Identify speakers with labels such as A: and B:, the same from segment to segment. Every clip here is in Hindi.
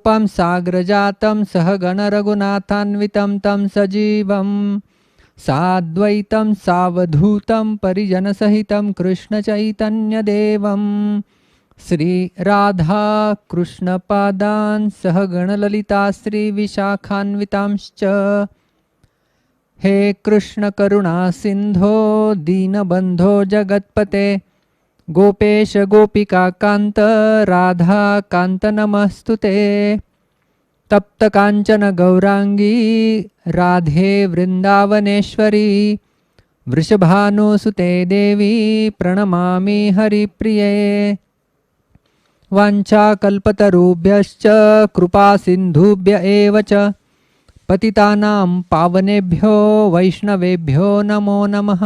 A: रूपं साग्रजातं सहगण रघुनाथान्वितं तं सजीवं साद्वैतं सावधूतं परिजनसहितं कृष्णचैतन्यदेवं श्री राधा कृष्णपादान् सहगणललिता श्रीविशाखान्वितांश्च। हे कृष्ण करुणा सिंधो दीनबंधो जगत्पते गोपेश गोपिका कांत राधा कांत नमस्तुते। तप्त कांचन गौरांगी राधे वृंदावनेश्वरी वृषभानुसुते देवी प्रणमामि हरिप्रिये। वाञ्छाकल्पतरुभ्यश्च कृपा सिन्धुभ्य एव च पतितानां पावनेभ्यो वैष्णवेभ्यो नमो नमः।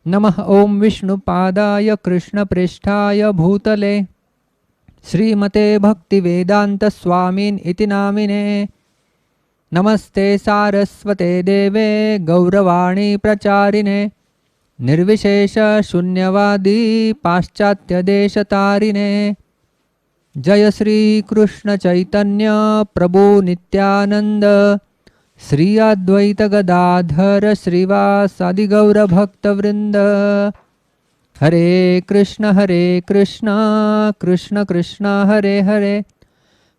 A: नमः ओं विष्णुपादाय कृष्णप्रेष्ठाय भूतले श्रीमते भक्तिवेदांत स्वामिन् इति नामिने। नमस्ते सारस्वते देवे गौरवाणी प्रचारिणे निर्विशेष शून्यवादी पाश्चात्यदेशतारिणे। जय श्री कृष्ण चैतन्य प्रभु नित्यानंद श्री अद्वैत गदाधर श्रीवासादि गौर भक्तवृंद। हरे कृष्ण कृष्ण कृष्ण हरे हरे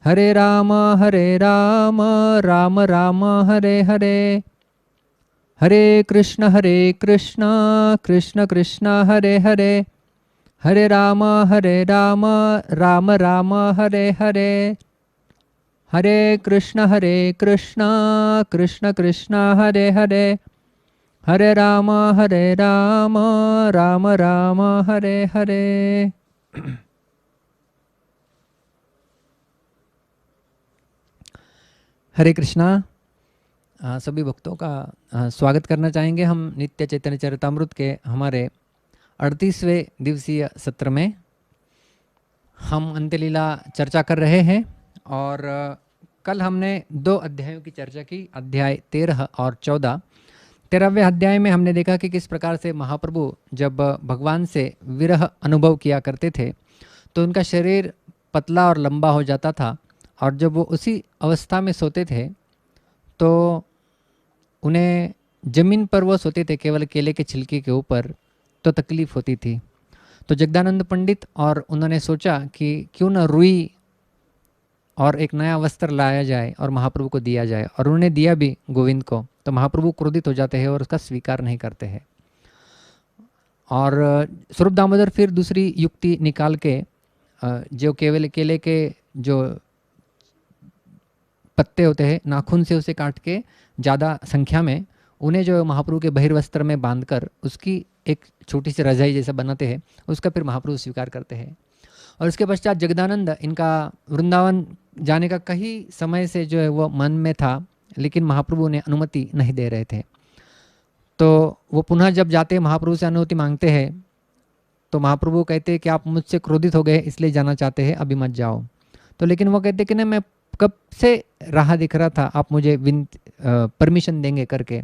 A: हरे राम राम राम हरे हरे। हरे कृष्ण कृष्ण कृष्ण हरे हरे हरे राम राम राम हरे हरे। हरे कृष्ण कृष्ण कृष्ण हरे हरे हरे राम राम राम हरे हरे। हरे कृष्णा। सभी भक्तों का स्वागत करना चाहेंगे हम नित्य चैतन्य चरितामृत के हमारे 38वें दिवसीय सत्र में। हम अंत्यलीला चर्चा कर रहे हैं और कल हमने 2 अध्यायों की चर्चा की, अध्याय 13 और 14। 13वें अध्याय में हमने देखा कि किस प्रकार से महाप्रभु जब भगवान से विरह अनुभव किया करते थे तो उनका शरीर पतला और लंबा हो जाता था, और जब वो उसी अवस्था में सोते थे तो उन्हें जमीन पर वो सोते थे केवल केले के छिलके के ऊपर, तो तकलीफ होती थी। तो जगदानंद पंडित और उन्होंने सोचा कि क्यों न रुई और एक नया वस्त्र लाया जाए और महाप्रभु को दिया जाए, और उन्होंने दिया भी गोविंद को। तो महाप्रभु क्रोधित हो जाते हैं और उसका स्वीकार नहीं करते हैं। और स्वरूप दामोदर फिर दूसरी युक्ति निकाल के जो केवल केले के जो पत्ते होते हैं नाखून से उसे काट के ज़्यादा संख्या में उन्हें जो महाप्रभु के बहिर्वस्त्र में बांधकर उसकी एक छोटी सी रजाई जैसा बनाते हैं, उसका फिर महाप्रभु स्वीकार करते हैं। और उसके पश्चात जगदानंद, इनका वृंदावन जाने का कई समय से जो है वो मन में था, लेकिन महाप्रभु ने अनुमति नहीं दे रहे थे। तो वो पुनः जब जाते महाप्रभु से अनुमति मांगते हैं तो महाप्रभु कहते हैं कि आप मुझसे क्रोधित हो गए इसलिए जाना चाहते हैं, अभी मत जाओ। तो लेकिन वो कहते कि नहीं, मैं कब से राह दिख रहा था, आप मुझे परमिशन देंगे करके,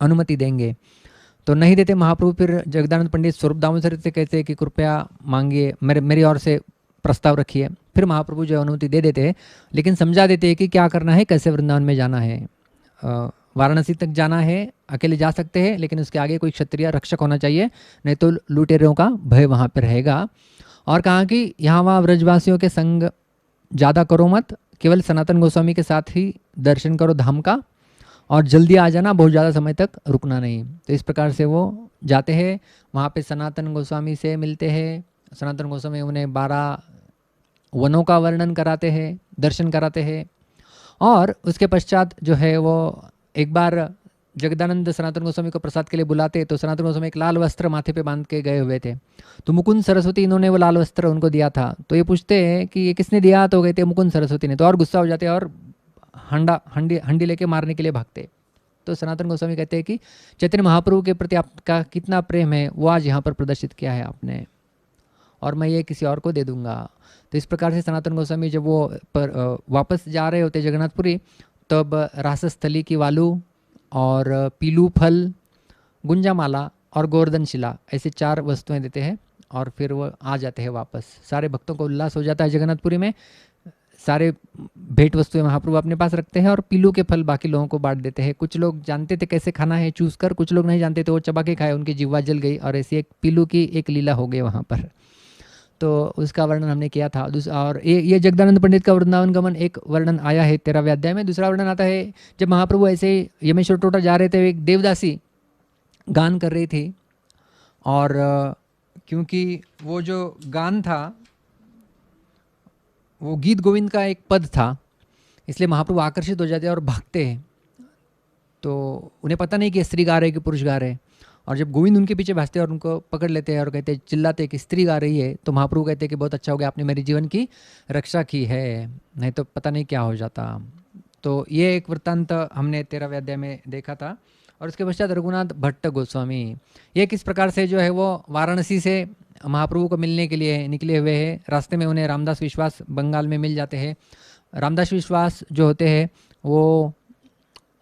A: अनुमति देंगे। तो नहीं देते महाप्रभु। फिर जगदानंद पंडित स्वरूप दामोदर से कहते हैं कि कृपया मांगिए, मेरी ओर से प्रस्ताव रखिए। फिर महाप्रभु जो अनुमति दे देते हैं, लेकिन समझा देते हैं कि क्या करना है, कैसे वृंदावन में जाना है। वाराणसी तक जाना है, अकेले जा सकते हैं, लेकिन उसके आगे कोई क्षत्रिय रक्षक होना चाहिए, नहीं तो लुटेरों का भय वहाँ पर रहेगा। और कहा कि यहाँ वहाँ व्रजवासियों के संग ज़्यादा करो मत, केवल सनातन गोस्वामी के साथ ही दर्शन करो धाम का, और जल्दी आ जाना, बहुत ज़्यादा समय तक रुकना नहीं। तो इस प्रकार से वो जाते हैं, वहाँ पे सनातन गोस्वामी से मिलते हैं। सनातन गोस्वामी उन्हें 12 वनों का वर्णन कराते हैं, दर्शन कराते हैं। और उसके पश्चात जो है वो एक बार जगदानंद सनातन गोस्वामी को प्रसाद के लिए बुलाते, तो सनातन गोस्वामी एक लाल वस्त्र माथे पे बांध के गए हुए थे। तो मुकुंद सरस्वती, इन्होंने वो लाल वस्त्र उनको दिया था। तो ये पूछते हैं कि ये किसने दिया, तो कहते मुकुंद सरस्वती ने। तो और गुस्सा हो जाते हैं और हंडी लेके मारने के लिए भागते। तो सनातन गोस्वामी कहते हैं कि चैतन्य महाप्रभु के प्रति आपका कितना प्रेम है वो आज यहाँ पर प्रदर्शित किया है आपने, और मैं ये किसी और को दे दूंगा। तो इस प्रकार से सनातन गोस्वामी जब वो वापस जा रहे होते जगन्नाथपुरी, तब रासस्थली की वालू और पीलू फल, गुंजामाला और गोवर्धन शिला, ऐसे 4 वस्तुएं देते हैं, और फिर वो आ जाते हैं वापस। सारे भक्तों को उल्लास हो जाता है जगन्नाथपुरी में। सारे भेंट वस्तुएं महाप्रभु अपने पास रखते हैं और पीलू के फल बाकी लोगों को बांट देते हैं। कुछ लोग जानते थे कैसे खाना है चूज कर, कुछ लोग नहीं जानते थे, वो चबा के खाए, उनकी जिह्वा जल गई और ऐसी एक पीलू की एक लीला हो गई वहाँ पर। तो उसका वर्णन हमने किया था। और ये जगदानंद पंडित का वृंदावन गमन एक वर्णन आया है 13वें अध्याय में। दूसरा वर्णन आता है जब महाप्रभु ऐसे ही यमेश्वर टोटा जा रहे थे, एक देवदासी गान कर रही थी और क्योंकि वो जो गान था वो गीत गोविंद का एक पद था, इसलिए महाप्रभु आकर्षित हो जाते हैं और भागते हैं। तो उन्हें पता नहीं कि स्त्री गा रहे कि पुरुष गा रहे, और जब गोविंद उनके पीछे भागते हैं और उनको पकड़ लेते हैं और कहते हैं, चिल्लाते हैं कि स्त्री गा रही है, तो महाप्रभु कहते हैं कि बहुत अच्छा हो गया, आपने मेरे जीवन की रक्षा की है, नहीं तो पता नहीं क्या हो जाता। तो ये एक वृत्तांत हमने 13वें अध्याय में देखा था। और उसके पश्चात रघुनाथ भट्ट गोस्वामी, ये किस प्रकार से जो है वो वाराणसी से महाप्रभु को मिलने के लिए निकले हुए हैं। रास्ते में उन्हें रामदास विश्वास बंगाल में मिल जाते हैं। रामदास विश्वास जो होते हैं वो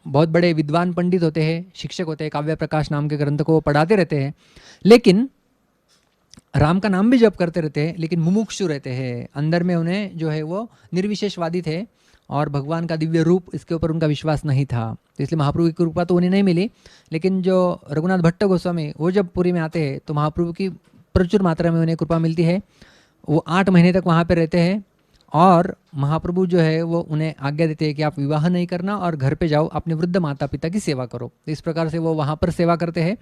A: बहुत बड़े विद्वान पंडित होते हैं, शिक्षक होते हैं, काव्य प्रकाश नाम के ग्रंथ को पढ़ाते रहते हैं, लेकिन राम का नाम भी जप करते रहते हैं, लेकिन मुमुक्षु रहते हैं। अंदर में उन्हें जो है वो निर्विशेषवादी थे और भगवान का दिव्य रूप इसके ऊपर उनका विश्वास नहीं था। तो इसलिए महाप्रभु की कृपा तो उन्हें नहीं मिली। लेकिन जो रघुनाथ भट्ट गोस्वामी वो जब पुरी में आते हैं तो महाप्रभु की प्रचुर मात्रा में उन्हें कृपा मिलती है। वो 8 महीने तक वहाँ पर रहते हैं और महाप्रभु जो है वो उन्हें आज्ञा देते हैं कि आप विवाह नहीं करना और घर पे जाओ, अपने वृद्ध माता पिता की सेवा करो। इस प्रकार से वो वहाँ पर सेवा करते हैं।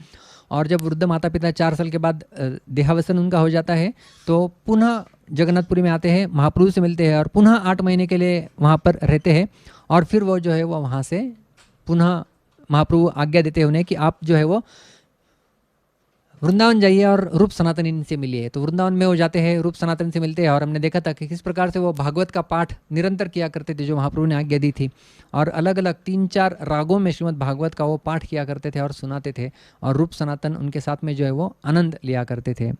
A: और जब वृद्ध माता पिता 4 साल के बाद देहावसन उनका हो जाता है तो पुनः जगन्नाथपुरी में आते हैं, महाप्रभु से मिलते हैं और पुनः 8 महीने के लिए वहाँ पर रहते हैं। और फिर वो जो है वो वहाँ से पुनः महाप्रभु आज्ञा देते हैं उन्हें कि आप जो है वो वृंदावन जाइए और रूप सनातन से मिलिए। तो वृंदावन में वो जाते हैं, रूप सनातन से मिलते हैं। और हमने देखा था कि किस प्रकार से वो भागवत का पाठ निरंतर किया करते थे जो महाप्रभु ने आज्ञा दी थी, और अलग अलग 3-4 रागों में श्रीमद् भागवत का वो पाठ किया करते थे और सुनाते थे, और रूप सनातन उनके साथ में जो है वो आनंद लिया करते थे।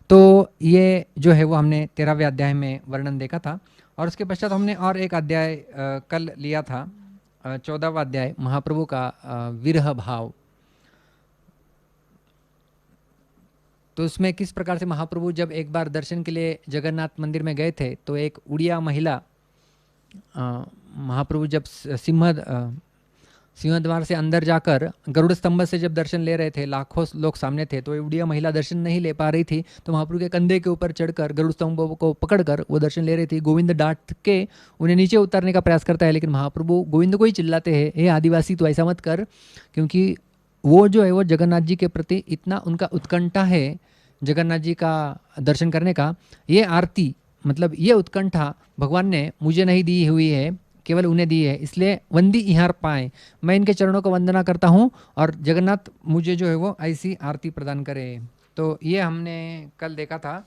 A: तो ये जो है वो हमने 13वें अध्याय में वर्णन देखा था। और उसके पश्चात हमने और एक अध्याय कल लिया था, 14वां अध्याय, महाप्रभु का विरह भाव। तो उसमें किस प्रकार से महाप्रभु जब एक बार दर्शन के लिए जगन्नाथ मंदिर में गए थे तो एक उड़िया महिला, महाप्रभु जब सिंहद्वार से अंदर जाकर गरुड़ स्तंभ से जब दर्शन ले रहे थे, लाखों लोग सामने थे, तो उड़िया महिला दर्शन नहीं ले पा रही थी। तो महाप्रभु के कंधे के ऊपर चढ़कर गरुड़ स्तंभ को पकड़कर वो दर्शन ले रही थी। गोविंद डांट के उन्हें नीचे उतारने का प्रयास करता है, लेकिन महाप्रभु गोविंद को ही चिल्लाते हैं, हे आदिवासी तू ऐसा मत कर, क्योंकि वो जो है वो जगन्नाथ जी के प्रति इतना उनका उत्कंठा है जगन्नाथ जी का दर्शन करने का। ये आरती मतलब ये उत्कंठा भगवान ने मुझे नहीं दी हुई है, केवल उन्हें दी है, इसलिए वंदी इहार पाए, मैं इनके चरणों को वंदना करता हूँ और जगन्नाथ मुझे जो है वो ऐसी आरती प्रदान करे। तो ये हमने कल देखा था।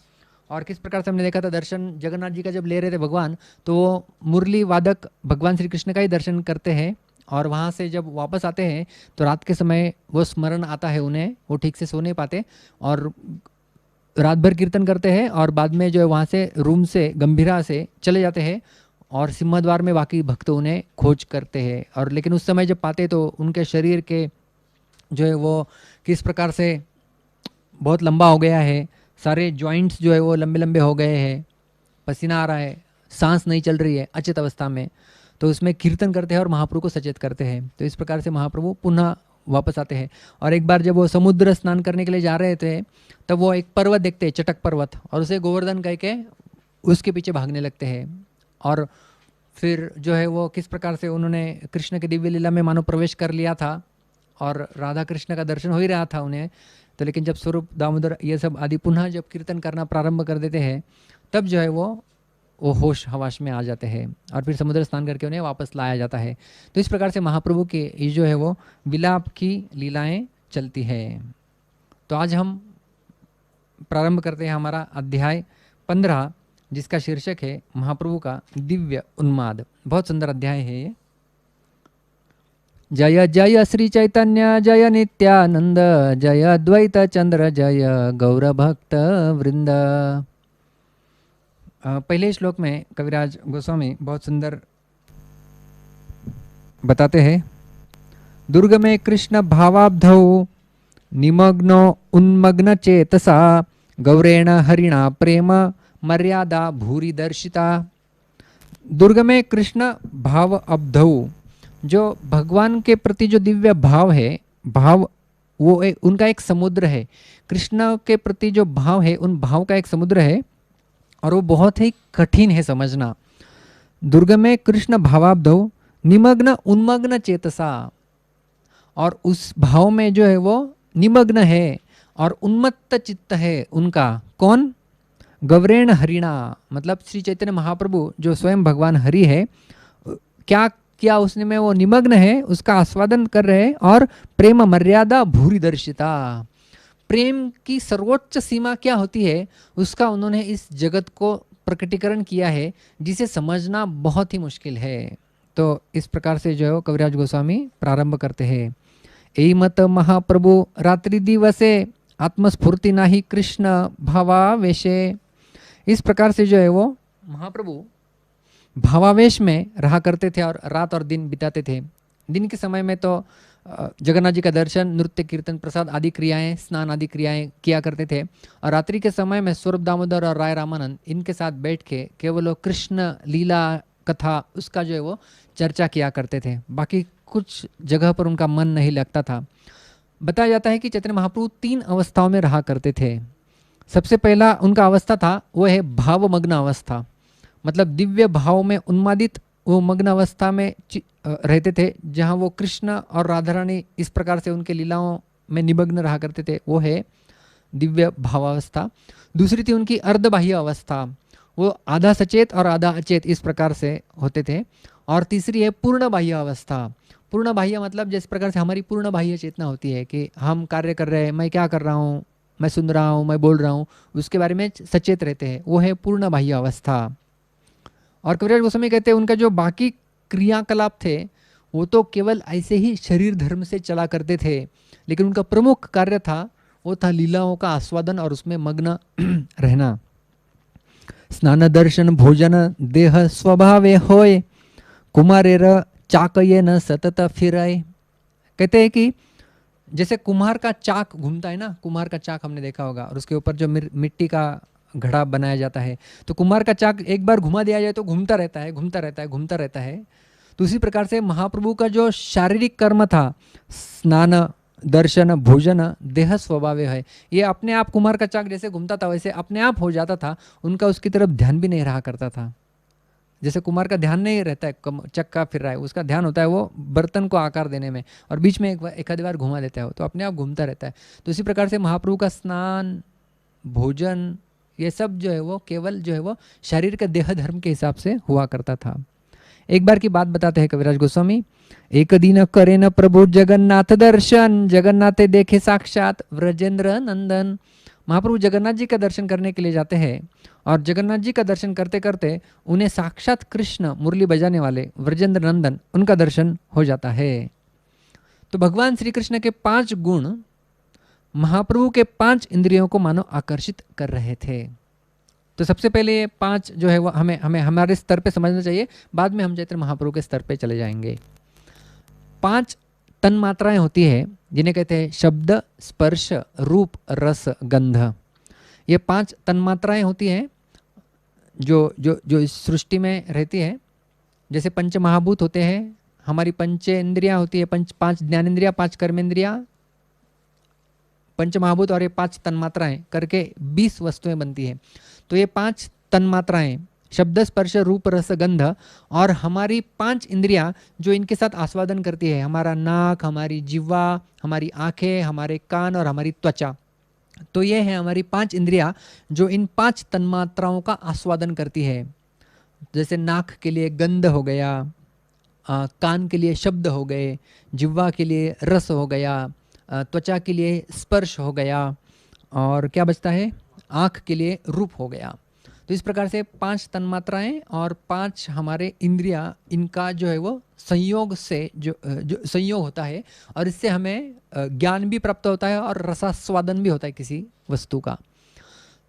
A: और किस प्रकार से हमने देखा था, दर्शन जगन्नाथ जी का जब ले रहे थे भगवान, तो वो मुरली वादक भगवान श्री कृष्ण का ही दर्शन करते हैं। और वहाँ से जब वापस आते हैं तो रात के समय वो स्मरण आता है उन्हें, वो ठीक से सो नहीं पाते और रात भर कीर्तन करते हैं, और बाद में जो है वहाँ से रूम से गंभीरा से चले जाते हैं और सिंहद्वार में बाकी भक्त उन्हें खोज करते हैं। और लेकिन उस समय जब पाते तो उनके शरीर के जो है वो किस प्रकार से बहुत लंबा हो गया है, सारे जॉइंट्स जो है वो लंबे लंबे हो गए हैं, पसीना आ रहा है, सांस नहीं चल रही है अचेत अवस्था में। तो उसमें कीर्तन करते हैं और महाप्रभु को सचेत करते हैं। तो इस प्रकार से महाप्रभु पुनः वापस आते हैं। और एक बार जब वो समुद्र स्नान करने के लिए जा रहे थे तब वो एक पर्वत देखते हैं, चटक पर्वत, और उसे गोवर्धन कह के उसके पीछे भागने लगते हैं। और फिर जो है वो किस प्रकार से उन्होंने कृष्ण के दिव्य लीला में मानो प्रवेश कर लिया था और राधा कृष्ण का दर्शन हो ही रहा था उन्हें। तो लेकिन जब स्वरूप दामोदर ये सब आदि पुनः जब कीर्तन करना प्रारंभ कर देते हैं तब जो है वो होश हवाश में आ जाते हैं और फिर समुद्र स्नान करके उन्हें वापस लाया जाता है। तो इस प्रकार से महाप्रभु के ये जो है वो विलाप की लीलाएं चलती है। तो आज हम प्रारंभ करते हैं हमारा अध्याय 15, जिसका शीर्षक है महाप्रभु का दिव्य उन्माद। बहुत सुंदर अध्याय है ये। जय जय श्री चैतन्य जय नित्यानंद जय अद्वैत चंद्र जय गौर भक्त वृंद। पहले श्लोक में कविराज गोस्वामी बहुत सुंदर बताते हैं, दुर्ग में कृष्ण भावाब्धौ निमग्नो उन्मग्न चेतसा गौरेण हरिणा प्रेम मर्यादा भूरि दर्शिता। दुर्ग में कृष्ण भाव अब्धौ, जो भगवान के प्रति जो दिव्य भाव है, भाव वो उनका एक समुद्र है। कृष्ण के प्रति जो भाव है, उन भाव का एक समुद्र है और वो बहुत ही कठिन है समझना। दुर्ग में कृष्ण भावाब्धौ निमग्न उन्मग्न चेतसा, और उस भाव में जो है वो निमग्न है और उन्मत्त चित्त है उनका। कौन? गौरेण हरिणा, मतलब श्री चैतन्य महाप्रभु जो स्वयं भगवान हरि है, क्या किया उसने में वो निमग्न है, उसका आस्वादन कर रहे हैं। और प्रेम मर्यादा भूरि दर्शिता, प्रेम की सर्वोच्च सीमा क्या होती है उसका उन्होंने इस जगत को प्रकटीकरण किया है, जिसे समझना बहुत ही मुश्किल है। तो इस प्रकार से जो है कविराज गोस्वामी प्रारंभ करते हैं। एई मत महाप्रभु रात्रि दिवसे आत्मस्फूर्ति नाही कृष्ण भावावेशे। इस प्रकार से जो है वो महाप्रभु भावावेश में रहा करते थे और रात और दिन बिताते थे। दिन के समय में तो जगन्नाथ जी का दर्शन, नृत्य, कीर्तन, प्रसाद आदि क्रियाएं, स्नान आदि क्रियाएं किया करते थे। और रात्रि के समय में स्वरूप दामोदर और राय रामानंद इनके साथ बैठ के केवल वो कृष्ण लीला कथा उसका जो है वो चर्चा किया करते थे। बाकी कुछ जगह पर उनका मन नहीं लगता था। बताया जाता है कि चैतन्य महाप्रभु 3 अवस्थाओं में रहा करते थे। सबसे पहला उनका अवस्था था वो है भावमग्न अवस्था, मतलब दिव्य भाव में उन्मादित वो मग्न अवस्था में रहते थे, जहाँ वो कृष्ण और राधा रानी इस प्रकार से उनके लीलाओं में निमग्न रहा करते थे, वो है दिव्य भावावस्था। दूसरी थी उनकी अर्धबाह्य अवस्था, वो आधा सचेत और आधा अचेत इस प्रकार से होते थे। और तीसरी है पूर्ण बाह्य अवस्था। पूर्ण बाह्य मतलब जिस प्रकार से हमारी पूर्ण बाह्य चेतना होती है कि हम कार्य कर रहे हैं, मैं क्या कर रहा हूँ, मैं सुन रहा हूँ, मैं बोल रहा हूँ, उसके बारे में सचेत रहते हैं, वो है पूर्ण बाह्य अवस्था। और कविराज गोस्वामी कहते हैं उनका जो बाकी क्रियाकलाप थे वो तो केवल ऐसे ही शरीर धर्म से चला करते थे, लेकिन उनका प्रमुख कार्य था वो था लीलाओं का आस्वादन और उसमें मग्न रहना। स्नान दर्शन भोजन देह स्वभावे होय, कुमारेर चाकये न सतत फिराए। कहते हैं कि जैसे कुम्हार का चाक घूमता है ना, कुम्हार का चाक हमने देखा होगा, और उसके ऊपर जो मिट्टी का घड़ा बनाया जाता है, तो कुम्हार का चाक एक बार घुमा दिया जाए तो घूमता रहता है, घूमता रहता है, घूमता रहता है। तो उसी प्रकार से महाप्रभु का जो शारीरिक कर्म था, स्नान दर्शन भोजन देह स्वभाव है, ये अपने आप कुम्हार का चाक जैसे घूमता था वैसे अपने आप हो जाता था। उनका उसकी तरफ ध्यान भी नहीं रहा करता था। जैसे कुम्हार का ध्यान नहीं रहता है, चक्का फिर रहा है, उसका ध्यान होता है वो बर्तन को आकार देने में, और बीच में एक आधी बार घुमा देता है तो अपने आप घूमता रहता है। तो इसी प्रकार से महाप्रभु का स्नान भोजन ये सब जो है वो केवल जो है वो शरीर के देह धर्म के हिसाब से हुआ करता था। एक बार की बात बताते हैं कविराज गोस्वामी। एक दिन करे न प्रभु जगन्नाथ दर्शन, जगन्नाथ देखे साक्षात व्रजेंद्र नंदन। महाप्रभु जगन्नाथ जी का दर्शन करने के लिए जाते हैं और जगन्नाथ जी का दर्शन करते करते उन्हें साक्षात कृष्ण मुरली बजाने वाले व्रजेंद्र नंदन उनका दर्शन हो जाता है। तो भगवान श्री कृष्ण के 5 गुण महाप्रभु के 5 इंद्रियों को मानो आकर्षित कर रहे थे। तो सबसे पहले ये 5 जो है वो हमें हमारे स्तर पे समझना चाहिए, बाद में हम चैतन्य महाप्रभु के स्तर पे चले जाएंगे। 5 तन मात्राएं होती है जिन्हें कहते हैं शब्द, स्पर्श, रूप, रस, गंध। ये 5 तन मात्राएं होती हैं जो जो जो इस सृष्टि में रहती है। जैसे पंच महाभूत होते हैं, हमारी पंच इंद्रियां होती है, 5 ज्ञानेंद्रिया, 5 कर्मेंद्रिया, पंच महाभूत और ये 5 तन्मात्राएं करके 20 वस्तुएं बनती है। तो ये 5 तन्मात्राएं शब्द, स्पर्श, रूप, रस, गंध और हमारी 5 इंद्रियां जो इनके साथ आस्वादन करती है, हमारा नाक, हमारी जिह्वा, हमारी आंखें, हमारे कान और हमारी त्वचा। तो ये है हमारी 5 इंद्रियां जो इन 5 तन्मात्राओं का आस्वादन करती है। जैसे नाक के लिए गंध हो गया, कान के लिए शब्द हो गए, जिह्वा के लिए रस हो गया, त्वचा के लिए स्पर्श हो गया, और क्या बचता है, आँख के लिए रूप हो गया। तो इस प्रकार से 5 तन्मात्राएं और 5 हमारे इंद्रियां, इनका जो है वो संयोग से जो संयोग होता है और इससे हमें ज्ञान भी प्राप्त होता है और रसास्वादन भी होता है किसी वस्तु का।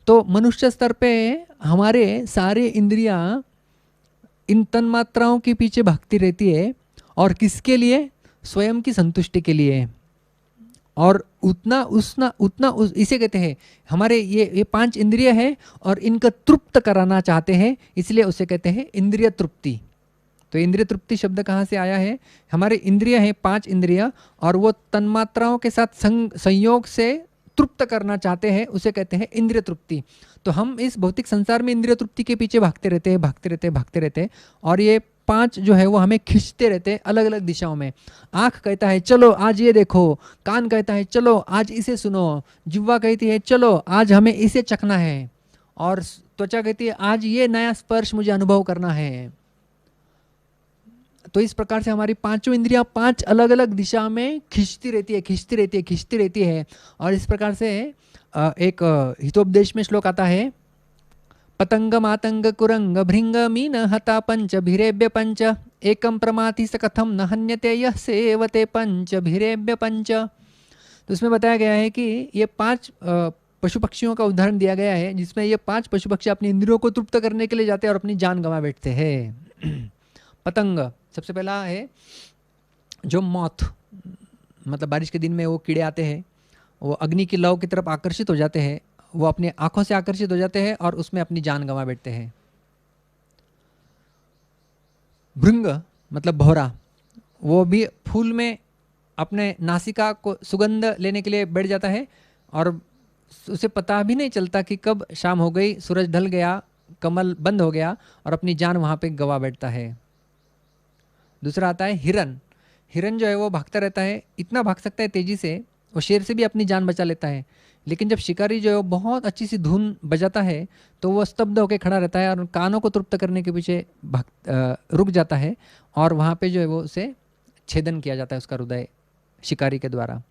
A: तो मनुष्य स्तर पे हमारे सारे इंद्रियां इन तन्मात्राओं के पीछे भागती रहती है, और किसके लिए, स्वयं की संतुष्टि के लिए। और इसे कहते हैं हमारे ये 5 इंद्रिय है और इनका तृप्त कराना चाहते हैं, इसलिए उसे कहते हैं इंद्रिय तृप्ति। तो इंद्रिय तृप्ति शब्द कहाँ से आया है? हमारे इंद्रिय हैं 5 इंद्रिय और वो तन्मात्राओं के साथ संयोग से तृप्त करना चाहते हैं, उसे कहते हैं इंद्रिय तृप्ति। तो हम इस भौतिक संसार में इंद्रिय तृप्ति के पीछे भागते रहते हैं और ये 5 जो है वो हमें खींचते रहते हैं अलग अलग दिशाओं में। आँख कहता है चलो आज ये देखो, कान कहता है चलो आज इसे सुनो, जिह्वा कहती है चलो आज हमें इसे चखना है, और त्वचा कहती है आज ये नया स्पर्श मुझे अनुभव करना है। तो इस प्रकार से हमारी 5 इंद्रियां 5 अलग अलग दिशा में खींचती रहती है। और इस प्रकार से एक हितोपदेश में श्लोक आता है, पतंग मातंग कुरंग भृंग मीन हता पंच भिरेभ्य पंच एकम प्रमाति स कथम न हन्यते यः सेवते पंच भिरेभ्य पंच। तो उसमें बताया गया है कि ये 5 पशु पक्षियों का उदाहरण दिया गया है, जिसमें ये 5 पशु पक्षी अपनी इंद्रियों को तृप्त करने के लिए जाते हैं और अपनी जान गंवा बैठते हैं। पतंग सबसे पहला है जो मॉथ, मतलब बारिश के दिन में वो कीड़े आते हैं, वो अग्नि की लौ की तरफ आकर्षित हो जाते हैं, वो अपनी आंखों से आकर्षित हो जाते हैं और उसमें अपनी जान गंवा बैठते हैं। भृंग मतलब भौरा, वो भी फूल में अपने नासिका को सुगंध लेने के लिए बैठ जाता है और उसे पता भी नहीं चलता कि कब शाम हो गई, सूरज ढल गया, कमल बंद हो गया और अपनी जान वहाँ पे गंवा बैठता है। दूसरा आता है हिरन। हिरन जो है वो भागता रहता है, इतना भाग सकता है तेजी से, वो शेर से भी अपनी जान बचा लेता है, लेकिन जब शिकारी जो है वो बहुत अच्छी सी धुन बजाता है तो वो स्तब्ध होकर खड़ा रहता है और कानों को तृप्त करने के पीछे रुक जाता है और वहाँ पे जो है वो उसे छेदन किया जाता है, उसका हृदय शिकारी के द्वारा।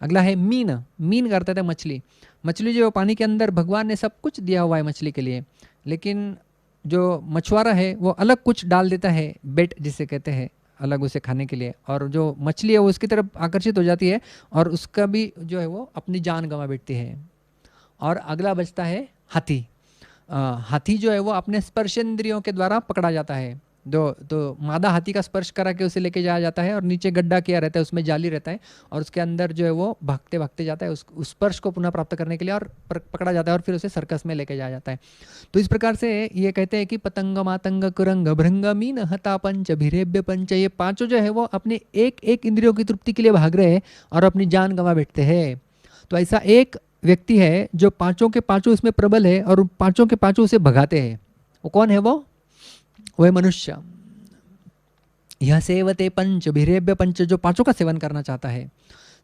A: अगला है मीन। मीन करता था मछली। मछली जो पानी के अंदर भगवान ने सब कुछ दिया हुआ है मछली के लिए, लेकिन जो मछुआरा है वो अलग कुछ डाल देता है, बेट जिसे कहते हैं, अलग उसे खाने के लिए, और जो मछली है वो उसकी तरफ आकर्षित हो जाती है और उसका भी जो है वो अपनी जान गंवा बैठती है। और अगला बचता है हाथी। हाथी जो है वो अपने स्पर्शेंद्रियों के द्वारा पकड़ा जाता है। तो मादा हाथी का स्पर्श करा के उसे लेके जाया जाता है और नीचे गड्ढा किया रहता है, उसमें जाली रहता है और उसके अंदर जो है वो भागते भागते जाता है उस स्पर्श को पुनः प्राप्त करने के लिए, और पकड़ा जाता है और फिर उसे सर्कस में लेके जाया जाता है। तो इस प्रकार से ये कहते हैं कि पतंग मातंग कुरंग भृंग मीन हता पंच भिरेभ्य पंच, ये 5 जो है वो अपने एक एक इंद्रियों की तृप्ति के लिए भाग रहे हैं और अपनी जान गंवा बैठते हैं। तो ऐसा एक व्यक्ति है जो 5 के 5 इसमें प्रबल है और 5 के 5 उसे भगाते हैं। वो कौन है? वो है मनुष्य। यह सेवते पंच भिरेभ्य पंच, जो 5 का सेवन करना चाहता है।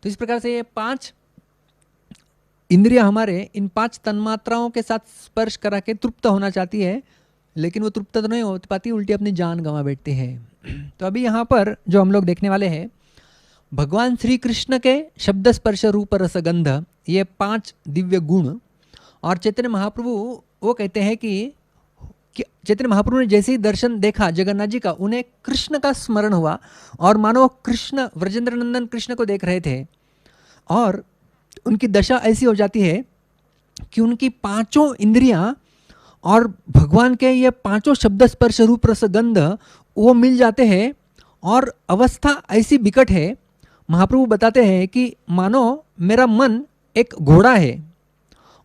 A: तो इस प्रकार से ये 5 इंद्रियां हमारे इन 5 तन्मात्राओं के साथ स्पर्श करा के तृप्त होना चाहती है, लेकिन वो तृप्त तो नहीं हो पाती, उल्टी अपनी जान गंवा बैठती है। तो अभी यहाँ पर जो हम लोग देखने वाले हैं, भगवान श्री कृष्ण के शब्द स्पर्श रूप रस गंध, ये 5 दिव्य गुण, और चैतन्य महाप्रभु वो कहते हैं कि चैतन्य महाप्रभु ने जैसे ही दर्शन देखा जगन्नाथ जी का, उन्हें कृष्ण का स्मरण हुआ और मानो कृष्ण व्रजेंद्र नंदन कृष्ण को देख रहे थे, और उनकी दशा ऐसी हो जाती है कि उनकी 5 इंद्रियां और भगवान के ये 5 शब्द स्पर्श रूप रस गंध वो मिल जाते हैं, और अवस्था ऐसी विकट है। महाप्रभु बताते हैं कि मानो मेरा मन एक घोड़ा है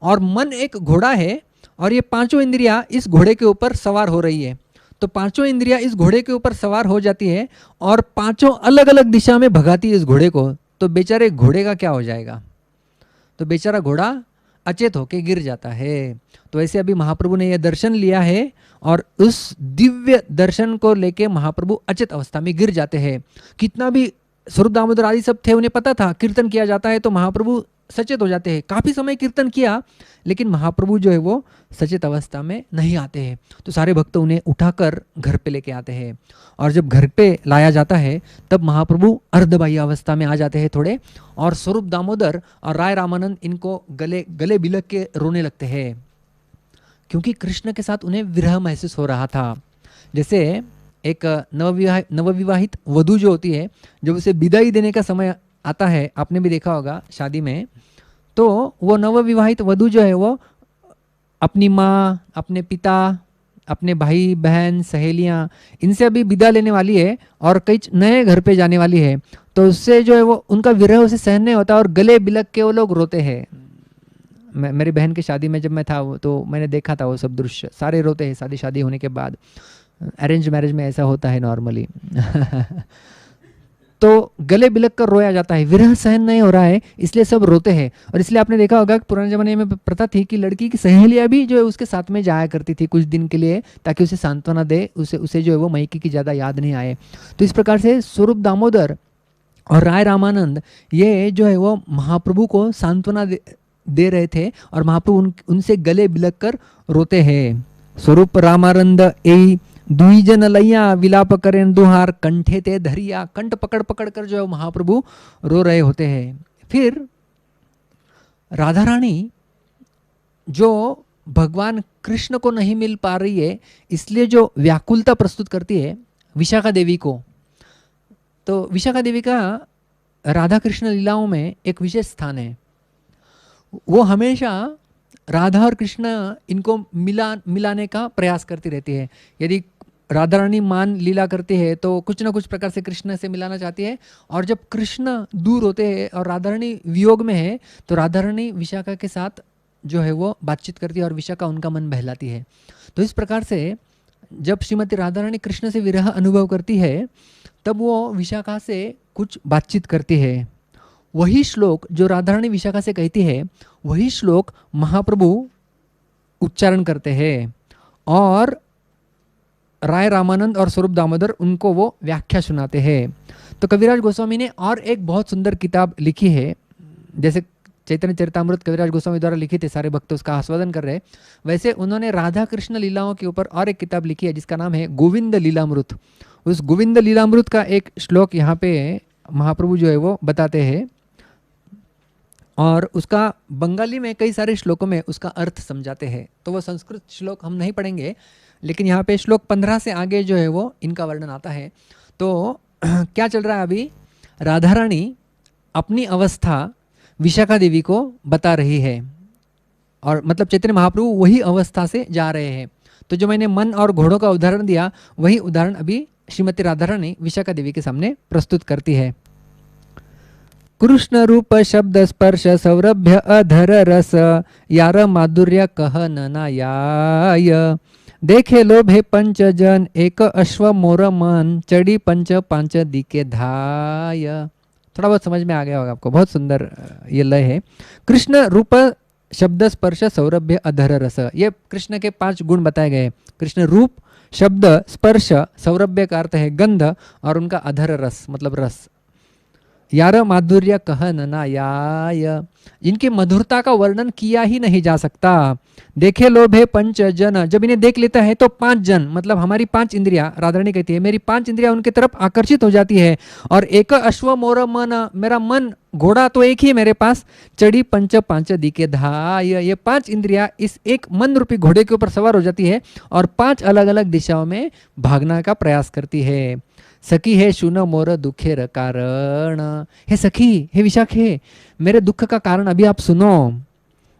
A: और मन एक घोड़ा है और ये 5 इंद्रियां इस घोड़े के ऊपर सवार हो रही है। तो 5 इंद्रियां इस घोड़े के ऊपर सवार हो जाती है और 5 अलग अलग दिशा में भगाती है इस घोड़े को। तो बेचारे घोड़े का क्या हो जाएगा? तो बेचारा घोड़ा अचेत होके गिर जाता है। तो ऐसे अभी महाप्रभु ने यह दर्शन लिया है और उस दिव्य दर्शन को लेके महाप्रभु अचेत अवस्था में गिर जाते हैं। कितना भी स्वरूप दामोदर आदि सब थे, उन्हें पता था कीर्तन किया जाता है तो महाप्रभु सचेत हो जाते हैं। काफ़ी समय कीर्तन किया, लेकिन महाप्रभु जो है वो सचेत अवस्था में नहीं आते हैं। तो सारे भक्त उन्हें उठाकर घर पे लेके आते हैं, और जब घर पे लाया जाता है तब महाप्रभु अर्धबाह्य अवस्था में आ जाते हैं थोड़े, और स्वरूप दामोदर और राय रामानंद इनको गले गले बिलक के रोने लगते हैं, क्योंकि कृष्ण के साथ उन्हें विरह महसूस हो रहा था। जैसे एक नवविवाहित वधू जो होती है, जब उसे विदाई देने का समय आता है, आपने भी देखा होगा शादी में, तो वो नवविवाहित वधू जो है वो अपनी माँ, अपने पिता अपने भाई बहन सहेलियां इनसे अभी विदा लेने वाली है और कई नए घर पे जाने वाली है, तो उससे जो है वो उनका विरह उसे सहन नहीं होता और गले बिलक के वो लोग रोते हैं। मेरी बहन की शादी में जब मैं था तो मैंने देखा था वो सब दृश्य, सारे रोते हैं शादी होने के बाद। अरेंज मैरिज में ऐसा होता है नॉर्मली। तो गले बिलक कर रोया जाता है, विरह सहन नहीं हो रहा है इसलिए सब रोते हैं। और इसलिए आपने देखा होगा कि पुराने ज़माने में प्रथा थी कि लड़की की सहेलियां भी जो है उसके साथ में जाया करती थी कुछ दिन के लिए, ताकि उसे सांत्वना दे, उसे जो है वो मायके की ज़्यादा याद नहीं आए। तो इस प्रकार से स्वरूप दामोदर और राय रामानंद ये जो है वो महाप्रभु को सांत्वना दे रहे थे और महाप्रभु उनसे गले बिलक कर रोते हैं। स्वरूप रामानंद ए दुईजन लैया विलाप करें दुहार कंठे ते धरिया, कंठ पकड़ पकड़ कर जो है महाप्रभु रो रहे होते हैं। फिर राधा रानी जो भगवान कृष्ण को नहीं मिल पा रही है इसलिए जो व्याकुलता प्रस्तुत करती है विशाखा देवी को, तो विशाखा देवी का राधा कृष्ण लीलाओं में एक विशेष स्थान है। वो हमेशा राधा और कृष्ण इनको मिलाने का प्रयास करती रहती है। यदि राधा रानी मान लीला करती है तो कुछ ना कुछ प्रकार से कृष्ण से मिलाना चाहती है, और जब कृष्ण दूर होते हैं और राधा रानी वियोग में है तो राधा रानी विशाखा के साथ जो है वो बातचीत करती है और विशाखा उनका मन बहलाती है। तो इस प्रकार से जब श्रीमती राधा रानी कृष्ण से विरह अनुभव करती है तब वो विशाखा से कुछ बातचीत करती है। वही श्लोक जो राधा रानी विशाखा से कहती है वही श्लोक महाप्रभु उच्चारण करते हैं और राय रामानंद और स्वरूप दामोदर उनको वो व्याख्या सुनाते हैं। तो कविराज गोस्वामी ने और एक बहुत सुंदर किताब लिखी है, जैसे चैतन्य चरितामृत कविराज गोस्वामी द्वारा लिखी थी, सारे भक्त उसका आस्वादन कर रहे हैं, वैसे उन्होंने राधा कृष्ण लीलाओं के ऊपर और एक किताब लिखी है जिसका नाम है गोविंद लीलामृत। उस गोविंद लीलामृत का एक श्लोक यहाँ पे महाप्रभु जो है वो बताते हैं और उसका बंगाली में कई सारे श्लोकों में उसका अर्थ समझाते हैं। तो वो संस्कृत श्लोक हम नहीं पढ़ेंगे, लेकिन यहाँ पे श्लोक 15 से आगे जो है वो इनका वर्णन आता है। तो क्या चल रहा है अभी, राधा रानी अपनी अवस्था विशाखा देवी को बता रही है और मतलब चैतन्य महाप्रभु वही अवस्था से जा रहे हैं। तो जो मैंने मन और घोड़ों का उदाहरण दिया वही उदाहरण अभी श्रीमती राधा रानी विशाखा देवी के सामने प्रस्तुत करती है। कृष्ण रूप शब्द स्पर्श सौरभ्य अधर रस यार माधुर्य कह ननायाय देखे लोभे पंच जन एक अश्व मोर मन चढ़ी पंच पांच दिके धाय। थोड़ा बहुत समझ में आ गया होगा आपको, बहुत सुंदर ये लय है। कृष्ण रूप शब्द स्पर्श सौरभ्य अधर रस, ये कृष्ण के 5 गुण बताए गए। कृष्ण रूप, शब्द, स्पर्श, सौरभ्य का अर्थ है गंध और उनका अधर रस मतलब रस। यार माधुर्य कह ननायाय, इनकी मधुरता का वर्णन किया ही नहीं जा सकता। देखे लोभे पंच जन, जब इन्हें देख लेता है तो 5 जन मतलब हमारी 5 इंद्रियां, राधा रानी कहती है मेरी 5 इंद्रियां उनके तरफ आकर्षित हो जाती है। और एक अश्व मोर मन, मेरा मन घोड़ा तो एक ही मेरे पास, चढ़ी पंच पांच दिके धाय, ये 5 इंद्रियां इस एक मन रूपी घोड़े के ऊपर सवार हो जाती है और 5 अलग अलग दिशाओं में भागना का प्रयास करती है। सखी है सुन मोर दुखेर कारण, हे सखी हे विशाखे मेरे दुख का कारण अभी आप सुनो।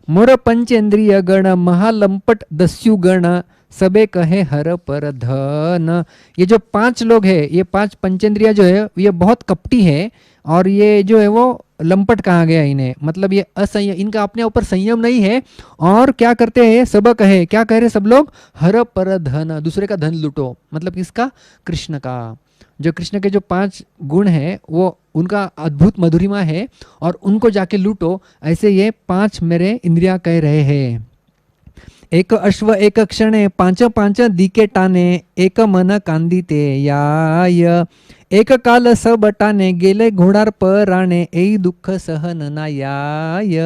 A: मोर पंचेंद्रिय गण महालंपट दस्यु गण सबे कहे हर पर धन, ये जो 5 लोग हैं ये 5 पंचेंद्रिया जो है ये बहुत कपटी है और ये जो है वो लंपट कहा गया इन्हें, मतलब ये असंयम, इनका अपने ऊपर संयम नहीं है। और क्या करते हैं, सब कहे, क्या कह रहे सब लोग, हर पर धन, दूसरे का धन लूटो, मतलब किसका, कृष्ण का। जो कृष्ण के जो 5 गुण हैं वो उनका अद्भुत मधुरिमा है और उनको जाके लूटो, ऐसे ये 5 मेरे इंद्रिया कह रहे हैं। एक अश्व एक क्षणे पांच पांच दिके टाने एक मन कांदिते याय, एक काल सब टाने गेले घोडार पराणे एई दुःख सहन नायाय।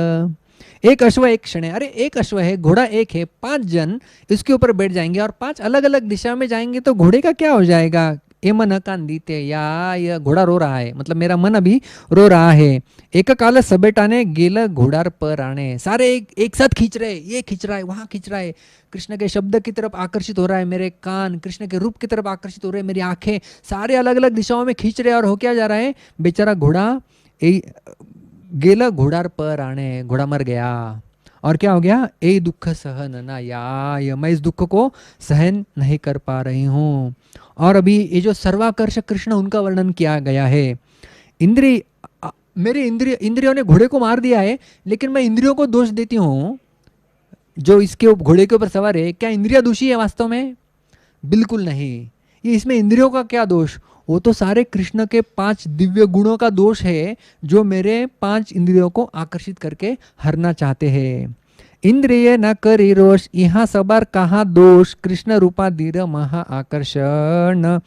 A: एक अश्व एक क्षण है, अरे एक अश्व है, घोड़ा एक है, 5 जन इसके ऊपर बैठ जाएंगे और 5 अलग अलग दिशा में जाएंगे तो घोड़े का क्या हो जाएगा। ए मन कांदीते, या घोड़ा रो रहा है, मतलब मेरा मन अभी रो रहा है। एक काल सबेटाने गेल घोड़ार पर आने, सारे एक साथ खींच रहे, ये खींच रहा है, वहां खींच रहा है, कृष्ण के शब्द की तरफ आकर्षित हो रहा है मेरे कान, कृष्ण के रूप की तरफ आकर्षित हो रहे हैं मेरी आंखें, सारे अलग अलग दिशाओं में खींच रहे हैं। और हो क्या जा रहा है, बेचारा घोड़ा गेला घोड़ार पर आने, घोड़ा मर गया। और क्या हो गया, ए दुख सहन ना याय, मैं इस दुख को सहन नहीं कर पा रही हूँ। और अभी ये जो सर्वाकर्षक कृष्ण, उनका वर्णन किया गया है। इंद्रिय, मेरे इंद्रियों ने घोड़े को मार दिया है, लेकिन मैं इंद्रियों को दोष देती हूँ। जो इसके घोड़े के ऊपर सवार है, क्या इंद्रिया दोषी है वास्तव में? बिल्कुल नहीं। ये इसमें इंद्रियों का क्या दोष, वो तो सारे कृष्ण के 5 दिव्य गुणों का दोष है, जो मेरे 5 इंद्रियों को आकर्षित करके हरना चाहते हैं। इंद्रिय न करी रोष, यहाँ सबार कहाँ दोष, कृष्ण रूपाधीर महा आकर्षण।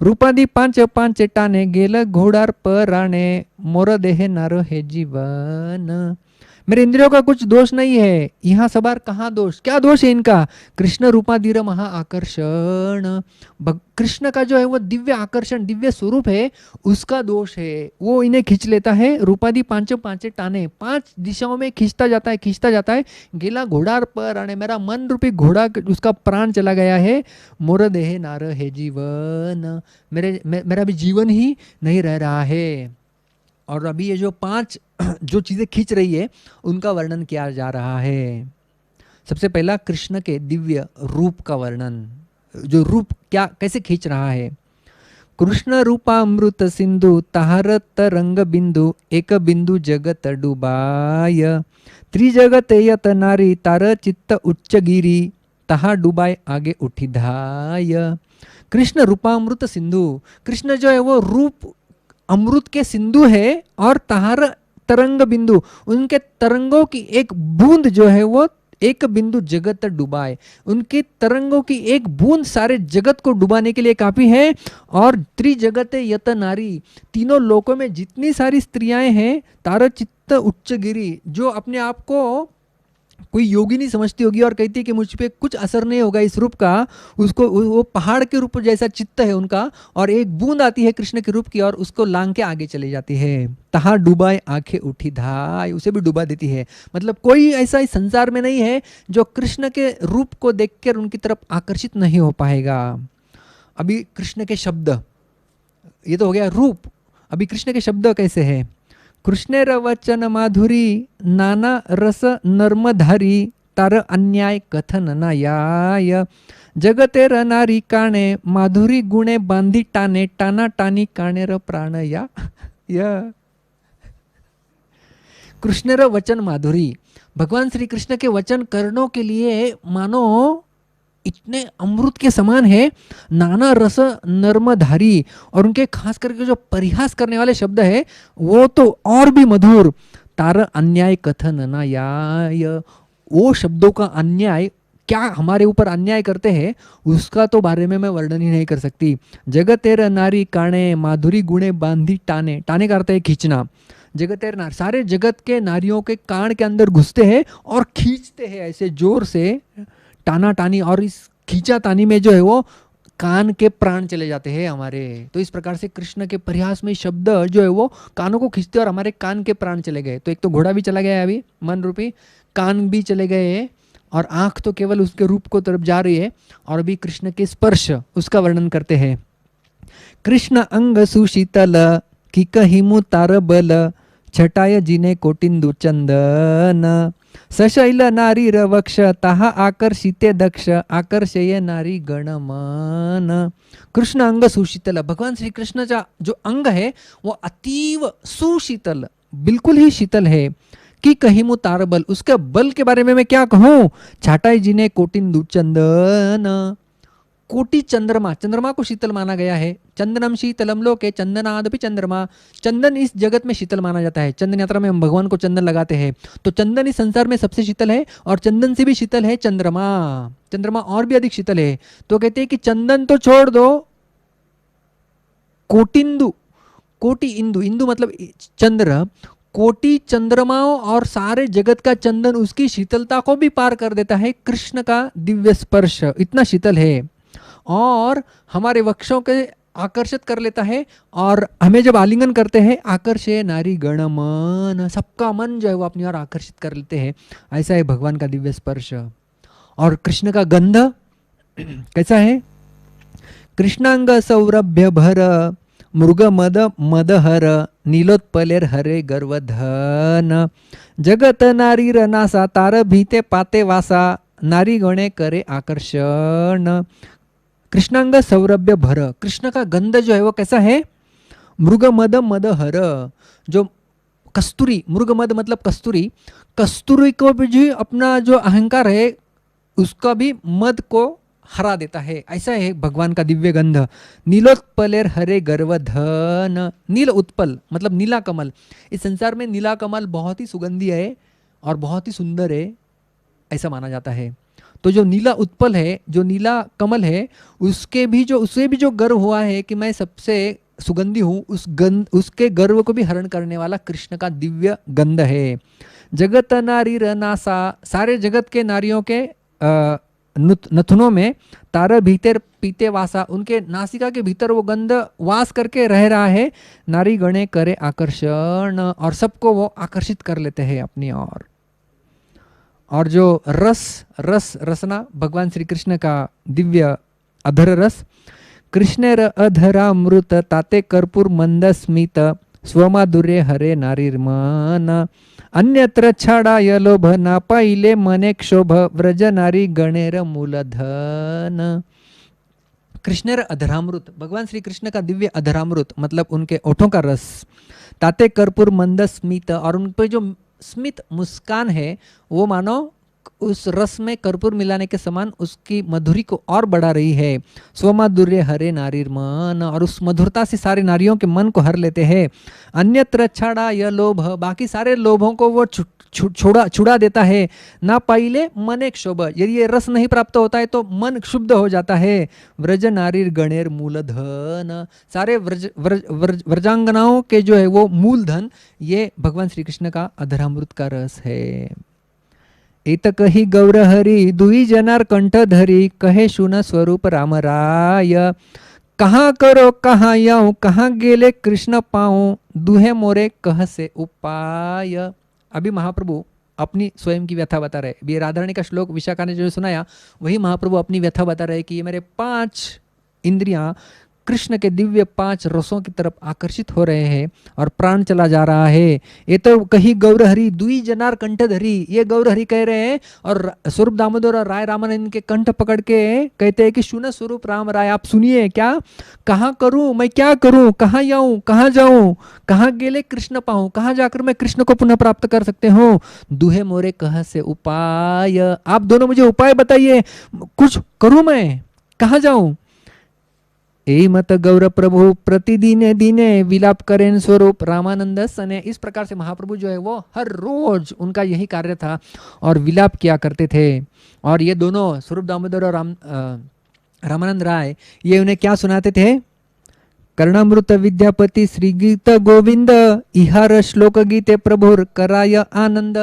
A: रूपाधी 5 टाने, गेल घोडार पराणे, मोर देह नारो है जीवन। मेरे इंद्रियों का कुछ दोष नहीं है, यहाँ सबार कहाँ दोष, क्या दोष है इनका? कृष्ण रूपाधीर महा आकर्षण, कृष्ण का जो है वो दिव्य आकर्षण, दिव्य स्वरूप है, उसका दोष है। वो इन्हें खींच लेता है, रूपाधी 5 टाने, 5 दिशाओं में खींचता जाता है, खींचता जाता है। गेला घोड़ार पर आने, मेरा मन रूपी घोड़ा, उसका प्राण चला गया है। मोर देह नार है जीवन, मेरा भी जीवन ही नहीं रह रहा है। और अभी ये जो 5 जो चीज़ें खींच रही है, उनका वर्णन किया जा रहा है। सबसे पहला कृष्ण के दिव्य रूप का वर्णन, जो रूप क्या कैसे खींच रहा है। कृष्ण रूपामृत सिंधु, तारत रंग बिंदु, एक बिंदु जगत डुबाय, त्रिजगत यत नारी, तार चित्त उच्च गिरी, तहा डुबाय आगे उठी धाय। कृष्ण रूपामृत सिंधु, कृष्ण जो है वो रूप अमृत के सिंधु है, और तहार तरंग बिंदु, उनके तरंगों की एक बूंद जो है वो एक बिंदु जगत डुबाए, उनके तरंगों की एक बूंद सारे जगत को डुबाने के लिए काफी है। और त्रिजगत यत नारी, तीनों लोकों में जितनी सारी स्त्रियां हैं, तार चित्त उच्च गिरी, जो अपने आप को कोई योगी नहीं समझती होगी और कहती है कि मुझ पे कुछ असर नहीं होगा इस रूप का, उसको वो पहाड़ के रूप जैसा चित्त है उनका, और एक बूंद आती है कृष्ण के रूप की और उसको लांग के आगे चली जाती है। तहा डुबाए आंखें उठी धाय, उसे भी डुबा देती है। मतलब कोई ऐसा इस संसार में नहीं है जो कृष्ण के रूप को देखकर उनकी तरफ आकर्षित नहीं हो पाएगा। अभी कृष्ण के शब्द, ये तो हो गया रूप। अभी कृष्ण के शब्द कैसे है? कृष्णेर वचन माधुरी, नाना रस नर्मधारी, तार अन्याय कथन न याय, जगतेर नारी काणे, माधुरी गुणे बांधी टाने, टाना टानी काणेर प्राण या। कृष्णेर वचन माधुरी, भगवान श्री कृष्ण के वचन कर्णों के लिए मानो इतने अमृत के समान है, नाना रस नर्मधारी, और उनके खास करके जो परिहास करने वाले शब्द है वो तो और भी मधुर। तार अन्याय कथन ना याय, वो शब्दों का अन्याय, क्या हमारे ऊपर अन्याय करते हैं उसका तो बारे में मैं वर्णन ही नहीं कर सकती। जगतेर नारी काणे, माधुरी गुणे बांधी टाने, टाने का अर्थ है खींचना। जगतेर नारी, सारे जगत के नारियों के कान के अंदर घुसते हैं और खींचते हैं ऐसे जोर से, टाना टानी, और इस खींचा तानी में जो है वो कान के प्राण चले जाते हैं हमारे। तो इस प्रकार से कृष्ण के प्रयास में शब्द जो है वो कानों को खींचते और हमारे कान के प्राण चले गए। तो एक तो घोड़ा भी चला गया है अभी मन रूपी, कान भी चले गए, और आंख तो केवल उसके रूप को तरफ जा रही है। और अभी कृष्ण के स्पर्श, उसका वर्णन करते हैं। कृष्ण अंग सुशीतल, की कहिमु तार बल, छटाय जिने कोटिंदु चंदन, सशैल नारी रवक्ष, ताहा आकर्षिते दक्ष, आकर्षय नारी गणमन। कृष्ण अंग सुशीतल, भगवान श्री कृष्ण का जो अंग है वो अतीव सुशीतल, बिल्कुल ही शीतल है। कि कहिमु तार बल, उसके बल के बारे में मैं क्या कहूँ। छाटाई जी ने कोटिंदु चंदन, कोटि चंद्रमा, चंद्रमा को शीतल माना गया है। चंदनम शीतलम लोके चंदनादपि चंद्रमा, चंदन इस जगत में शीतल माना जाता है। चंदन यात्रा में हम भगवान को चंदन लगाते हैं, तो चंदन इस संसार में सबसे शीतल है, और चंदन से भी शीतल है चंद्रमा। चंद्रमा और भी अधिक शीतल है। तो कहते हैं कि चंदन तो छोड़ दो, कोटिंदु, कोटि इंदु, इंदु मतलब चंद्र, कोटि चंद्रमाओं और सारे जगत का चंदन उसकी शीतलता को भी पार कर देता है। कृष्ण का दिव्य स्पर्श इतना शीतल है, और हमारे वक्षों के आकर्षित कर लेता है, और हमें जब आलिंगन करते हैं, आकर्षे नारी गणमन, सबका मन जो है वो अपनी ओर आकर्षित कर लेते हैं। ऐसा है भगवान का दिव्य स्पर्श। और कृष्ण का गंध कैसा है। कृष्णांग सौरभ्य भर, मृग मद मदहर नीलोत्पलेर हरे गर्वधन जगत नारी रनासा तार भीते पाते वासा नारी गणे करे आकर्षण। कृष्णांग सौरभ्य भर, कृष्ण का गंध जो है वो कैसा है? मृग मद मदहर, जो कस्तूरी, मृग मद मतलब कस्तूरी, कस्तूरी को भी अपना जो अहंकार है उसका भी मद को हरा देता है, ऐसा है भगवान का दिव्य गंध। नीलोत्पलेर हरे गर्वधन, नील उत्पल मतलब नीला कमल, इस संसार में नीला कमल बहुत ही सुगंधी है और बहुत ही सुंदर है ऐसा माना जाता है। तो जो नीला उत्पल है, जो नीला कमल है, उसके भी जो उसे भी जो गर्व हुआ है कि मैं सबसे सुगंधी हूँ, उस गंध, उसके गर्व को भी हरण करने वाला कृष्ण का दिव्य गंध है। जगत नारी रनासा, सारे जगत के नारियों के नथुनों में तार भीतर पीते वासा, उनके नासिका के भीतर वो गंध वास करके रह रहा है। नारी गणे करे आकर्षण, और सबको वो आकर्षित कर लेते हैं अपनी ओर। और जो रसना भगवान श्री कृष्ण का दिव्य अधर रस, कृष्णेर अधरामृत ताते कर्पूर मंद स्मित स्वमाधुर्य हरे नारीर्मन अन्यत्र छाड़ाय लोभ ना पाइले मने क्षोभ व्रज नारी गणेर मूलधन। कृष्णेर अधरामृत, भगवान श्री कृष्ण का दिव्य अधरामृत मतलब उनके ओठों का रस, ताते कर्पूर मंद स्मित, और उन पे जो स्मित मुस्कान है वो मानो उस रस में कर्पूर मिलाने के समान उसकी मधुरी को और बढ़ा रही है। स्वमाधुर्य हरे नारीर मन, और उस मधुरता से सारे नारियों के मन को हर लेते हैं। अन्यत्र छाड़ा यह लोभ, बाकी सारे लोभों को वो छुड़ा देता है। ना पाइले मन एक शोभ, यदि ये रस नहीं प्राप्त होता है तो मन क्षुब्ध हो जाता है। व्रज नारीर गणेर मूलधन, सारे व्रजांगनाओं के जो है वो मूलधन ये भगवान श्री कृष्ण का अधरामृत का रस है। एतक ही गौरहरि दुई जनार कंठ धरी कहे शुन स्वरूप राम राय। कहाँ करो कहाँ याऊं कहाँ गेले कृष्ण पाऊं दुहे मोरे कह से उपाय। अभी महाप्रभु अपनी स्वयं की व्यथा बता रहे। ये राधारानी का श्लोक विशाखा ने जो सुनाया वही महाप्रभु अपनी व्यथा बता रहे कि ये मेरे 5 इंद्रियां कृष्ण के दिव्य 5 रसों की तरफ आकर्षित हो रहे हैं और प्राण चला जा रहा है। ये तो कहीं गौरहरि दुई जनार कंठ धरी, ये गौरहरि कह रहे हैं और स्वरूप दामोदर और राय रामानंद के कंठ पकड़ के कहते हैं कि सुन स्वरूप राम राय, आप सुनिए क्या, कहाँ करूं मैं, क्या करूं, कहाँ जाऊं, कहाँ जाऊं, कहाँ गेले कृष्ण पाऊं, कहाँ जाकर मैं कृष्ण को पुनः प्राप्त कर सकते हो। दुहे मोरे कह से उपाय, आप दोनों मुझे उपाय बताइए, कुछ करूं मैं, कहाँ जाऊं। ए मत गौर प्रभु प्रतिदिने दिने विलाप करें स्वरूप रामानंद सने। इस प्रकार से महाप्रभु जो है वो हर रोज उनका यही कार्य था और विलाप किया करते थे। और ये दोनों स्वरूप दामोदर और रामानंद राय ये उन्हें क्या सुनाते थे? कर्णामृत विद्यापति श्री गीत गोविंद इहार श्लोक गीते प्रभुर कराय आनंद।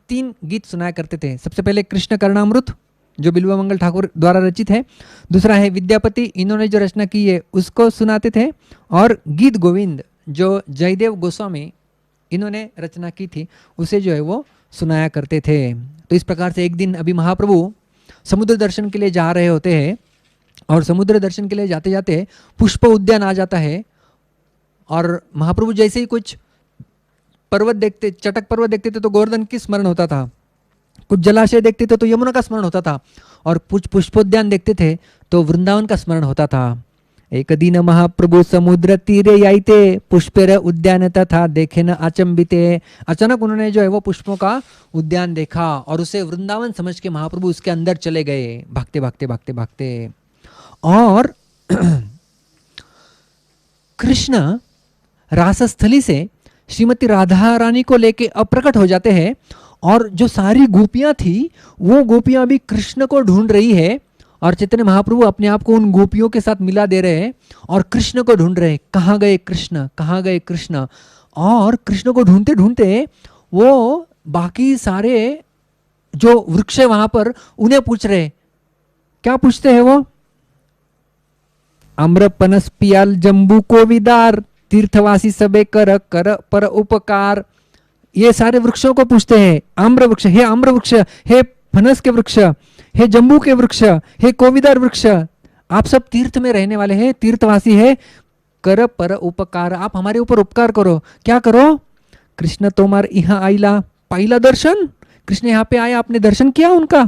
A: 3 गीत सुनाया करते थे। सबसे पहले कृष्ण कर्णामृत जो बिल्वमंगल ठाकुर द्वारा रचित है, दूसरा है विद्यापति, इन्होंने जो रचना की है उसको सुनाते थे, और गीत गोविंद जो जयदेव गोस्वामी इन्होंने रचना की थी उसे जो है वो सुनाया करते थे। तो इस प्रकार से एक दिन अभी महाप्रभु समुद्र दर्शन के लिए जा रहे होते हैं और समुद्र दर्शन के लिए जाते जाते पुष्प उद्यान आ जाता है और महाप्रभु जैसे ही कुछ पर्वत देखते, चटक पर्वत देखते थे तो गोवर्धन की स्मरण होता था, कुछ जलाशय देखते थे तो यमुना का स्मरण होता था, और कुछ पुष्पोद्यान देखते थे तो वृंदावन का स्मरण होता था। एक दिन महाप्रभु समुद्र तीरे याइते पुष्पेर उद्यान तथा देखे न आचंबिते। अचानक उन्होंने जो है वो पुष्पों का उद्यान देखा और उसे वृंदावन समझ के महाप्रभु उसके अंदर चले गए भागते भागते भागते भागते। और कृष्ण रासस्थली से श्रीमती राधा रानी को लेके अप्रकट हो जाते हैं और जो सारी गोपियां थी वो गोपियां भी कृष्ण को ढूंढ रही है और चैतन्य महाप्रभु अपने आप को उन गोपियों के साथ मिला दे रहे हैं और कृष्ण को ढूंढ रहे हैं, कहाँ गए कृष्ण, कहाँ गए कृष्ण। और कृष्ण को ढूंढते ढूंढते वो बाकी सारे जो वृक्ष है वहां पर उन्हें पूछ रहे, क्या पूछते हैं वो? आम्र पनस पियाल जम्बू कोविदार तीर्थवासी सबे कर कर पर उपकार। ये सारे वृक्षों को पूछते हैं, आम्र वृक्ष, हे आम्र वृक्ष, हे फनस के वृक्ष, हे जम्बू के वृक्ष, हे कोविदार वृक्ष, आप सब तीर्थ में रहने वाले हैं, तीर्थवासी है, कर पर उपकार, आप हमारे ऊपर उपकार करो। क्या करो? कृष्ण तोमार यहाँ आईला पाइला दर्शन, कृष्ण यहाँ पे आया, आपने दर्शन किया उनका।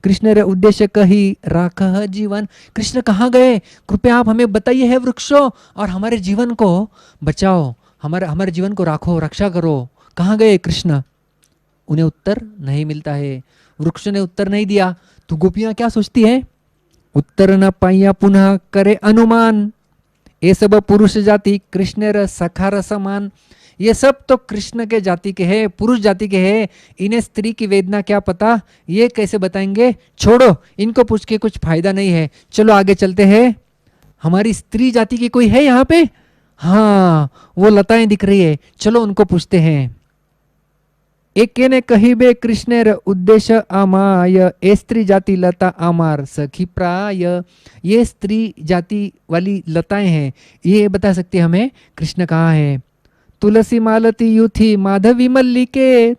A: कृष्ण रे उद्देश्य कही राख जीवन, कृष्ण कहाँ गए, कृपया आप हमें बताइए है वृक्षों, और हमारे जीवन को बचाओ, हमारे हमारे जीवन को राखो, रक्षा करो। कहाँ गए कृष्ण? उन्हें उत्तर नहीं मिलता है, वृक्ष ने उत्तर नहीं दिया। तो गोपियां क्या सोचती है? उत्तर न पाइया पुनः करे अनुमान, ये सब पुरुष जाति कृष्ण र सखार समान। ये सब तो कृष्ण के जाति के हैं, पुरुष जाति के हैं, इन्हें स्त्री की वेदना क्या पता, ये कैसे बताएंगे, छोड़ो, इनको पूछ के कुछ फायदा नहीं है, चलो आगे चलते हैं। हमारी स्त्री जाति की कोई है यहाँ पे? हाँ, वो लताएं दिख रही है, चलो उनको पूछते हैं। एक ने कहिबे कृष्णेर उद्देश्य आमाय, ए स्त्री जाति लता आमार सखी प्राय। ये स्त्री जाति वाली लताएं हैं, ये बता सकते हैं हमें कृष्ण कहाँ है। तुलसी मालती यूथी माधवी मल्लिके,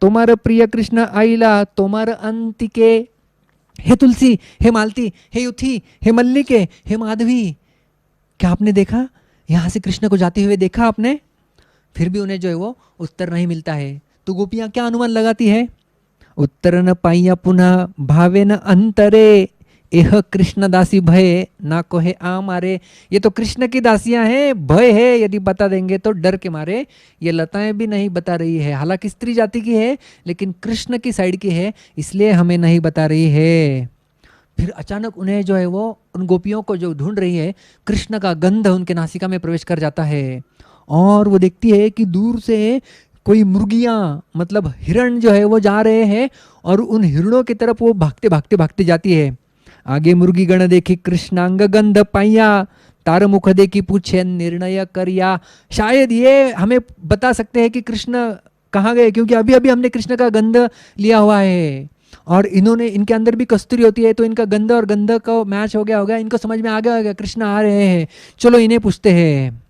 A: तुम्हारा प्रिय कृष्ण आईला तुम्हारा अंतिके। हे तुलसी, हे मालती, हे यूथी, हे मल्लिके, हे माधवी, क्या आपने देखा यहाँ से कृष्ण को जाते हुए देखा आपने? फिर भी उन्हें जो है वो उत्तर नहीं मिलता है। तो गोपियां क्या अनुमान लगाती है? उत्तर न पाइया पुनः भावे न अंतरे, एह कृष्ण दासी भय ना कोहे आ मारे। ये तो कृष्ण की दासियां हैं, भय है, यदि बता देंगे तो डर के मारे ये लताएं भी नहीं बता रही है। हालांकि स्त्री जाति की है लेकिन कृष्ण की साइड की है, इसलिए हमें नहीं बता रही है। फिर अचानक उन्हें जो है वो उन गोपियों को जो ढूंढ रही है, कृष्ण का गंध उनके नासिका में प्रवेश कर जाता है और वो देखती है कि दूर से कोई मुर्गियाँ, मतलब हिरण जो है वो जा रहे हैं और उन हिरणों की तरफ वो भागते भागते भागते जाती है। आगे मुर्गी गण देखी कृष्णांग गंध पाइया, तार मुख देखी पूछे निर्णय करिया। शायद ये हमें बता सकते हैं कि कृष्ण कहाँ गए, क्योंकि अभी अभी हमने कृष्ण का गंध लिया हुआ है और इन्होंने, इनके अंदर भी कस्तूरी होती है, तो इनका गंध और गंध का मैच हो गया होगा, इनको समझ में आ गया होगा कृष्ण आ रहे हैं, चलो इन्हें पूछते हैं।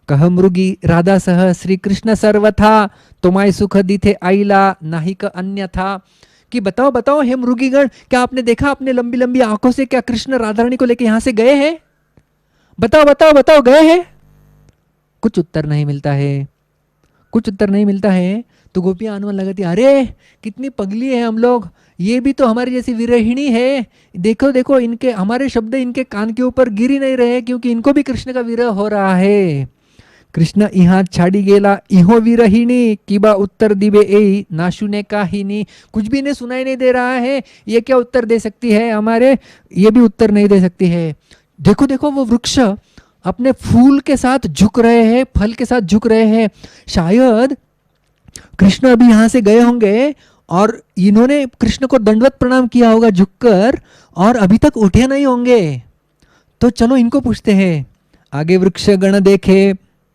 A: कह मृगी राधा सह श्री कृष्ण सर्वथा, तुम्हारे सुख दिथे आईला नाही का अन्य था। कि बताओ बताओ हे मृगीगण, क्या आपने देखा अपने लंबी लंबी आंखों से क्या कृष्ण राधा रानी को लेके यहां से गए हैं? बताओ बताओ बताओ, गए हैं? कुछ उत्तर नहीं मिलता है, कुछ उत्तर नहीं मिलता है। तो गोपियां अनुमान लगाती, अरे कितनी पगली है हम लोग, ये भी तो हमारी जैसी विरहिणी है, देखो देखो इनके, हमारे शब्द इनके कान के ऊपर गिर ही नहीं रहे, क्योंकि इनको भी कृष्ण का विरह हो रहा है। कृष्ण इहा छाड़ी गेला इहो विरहिणी, किबा उत्तर दिबे ए नाशुने काहिनी। कुछ भी इन्हें सुनाई नहीं दे रहा है, ये क्या उत्तर दे सकती है हमारे? ये भी उत्तर नहीं दे सकती है। देखो देखो वो वृक्ष अपने फूल के साथ झुक रहे हैं, फल के साथ झुक रहे हैं। शायद कृष्ण अभी यहाँ से गए होंगे और इन्होंने कृष्ण को दंडवत प्रणाम किया होगा झुककर, और अभी तक उठे नहीं होंगे। तो चलो इनको पूछते हैं। आगे वृक्ष गण देखे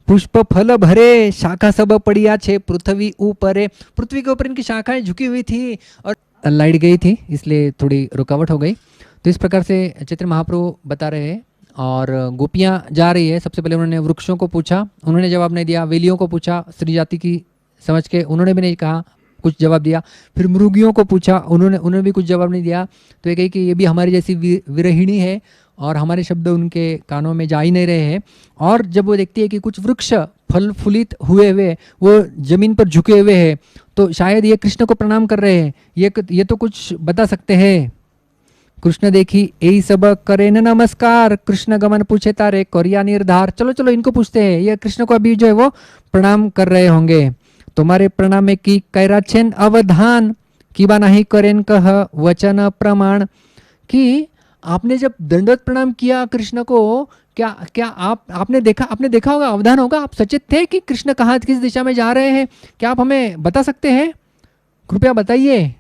A: पुष्प फल भरे, शाखा सब पड़िया छे पृथ्वी ऊपर। पृथ्वी के ऊपर इनकी शाखाएं झुकी हुई थी और लाइट गई थी, इसलिए थोड़ी रुकावट हो गई। तो इस प्रकार से चैतन्य महाप्रभु बता रहे हैं और गोपियां जा रही है। सबसे पहले उन्होंने वृक्षों को पूछा, उन्होंने जवाब नहीं दिया। वेलियों को पूछा स्त्री जाति की समझ के, उन्होंने भी नहीं कहा, कुछ जवाब दिया। फिर मृगियों को पूछा, उन्होंने भी कुछ जवाब नहीं दिया। तो ये कही कि ये भी हमारी जैसी विरहिणी है और हमारे शब्द उनके कानों में जा ही नहीं रहे हैं। और जब वो देखती है कि कुछ वृक्ष फल फूलित हुए हुए वो जमीन पर झुके हुए हैं, तो शायद ये कृष्ण को प्रणाम कर रहे हैं, ये तो कुछ बता सकते हैं। कृष्ण देखी यही सब करे न नमस्कार, कृष्ण गमन पूछे तारे कोरिया निर्धार। चलो चलो इनको पूछते हैं, ये कृष्ण को अभी जो है वो प्रणाम कर रहे होंगे। तुम्हारे प्रणाम की कैराछेन अवधान, किबा नहीं करेन कह वचन प्रमाण। कि आपने जब दंडवत प्रणाम किया कृष्ण को, क्या क्या आपने देखा होगा, अवधान होगा, आप सचेत थे कि कृष्ण कहाँ किस दिशा में जा रहे हैं? क्या आप हमें बता सकते हैं? कृपया बताइए।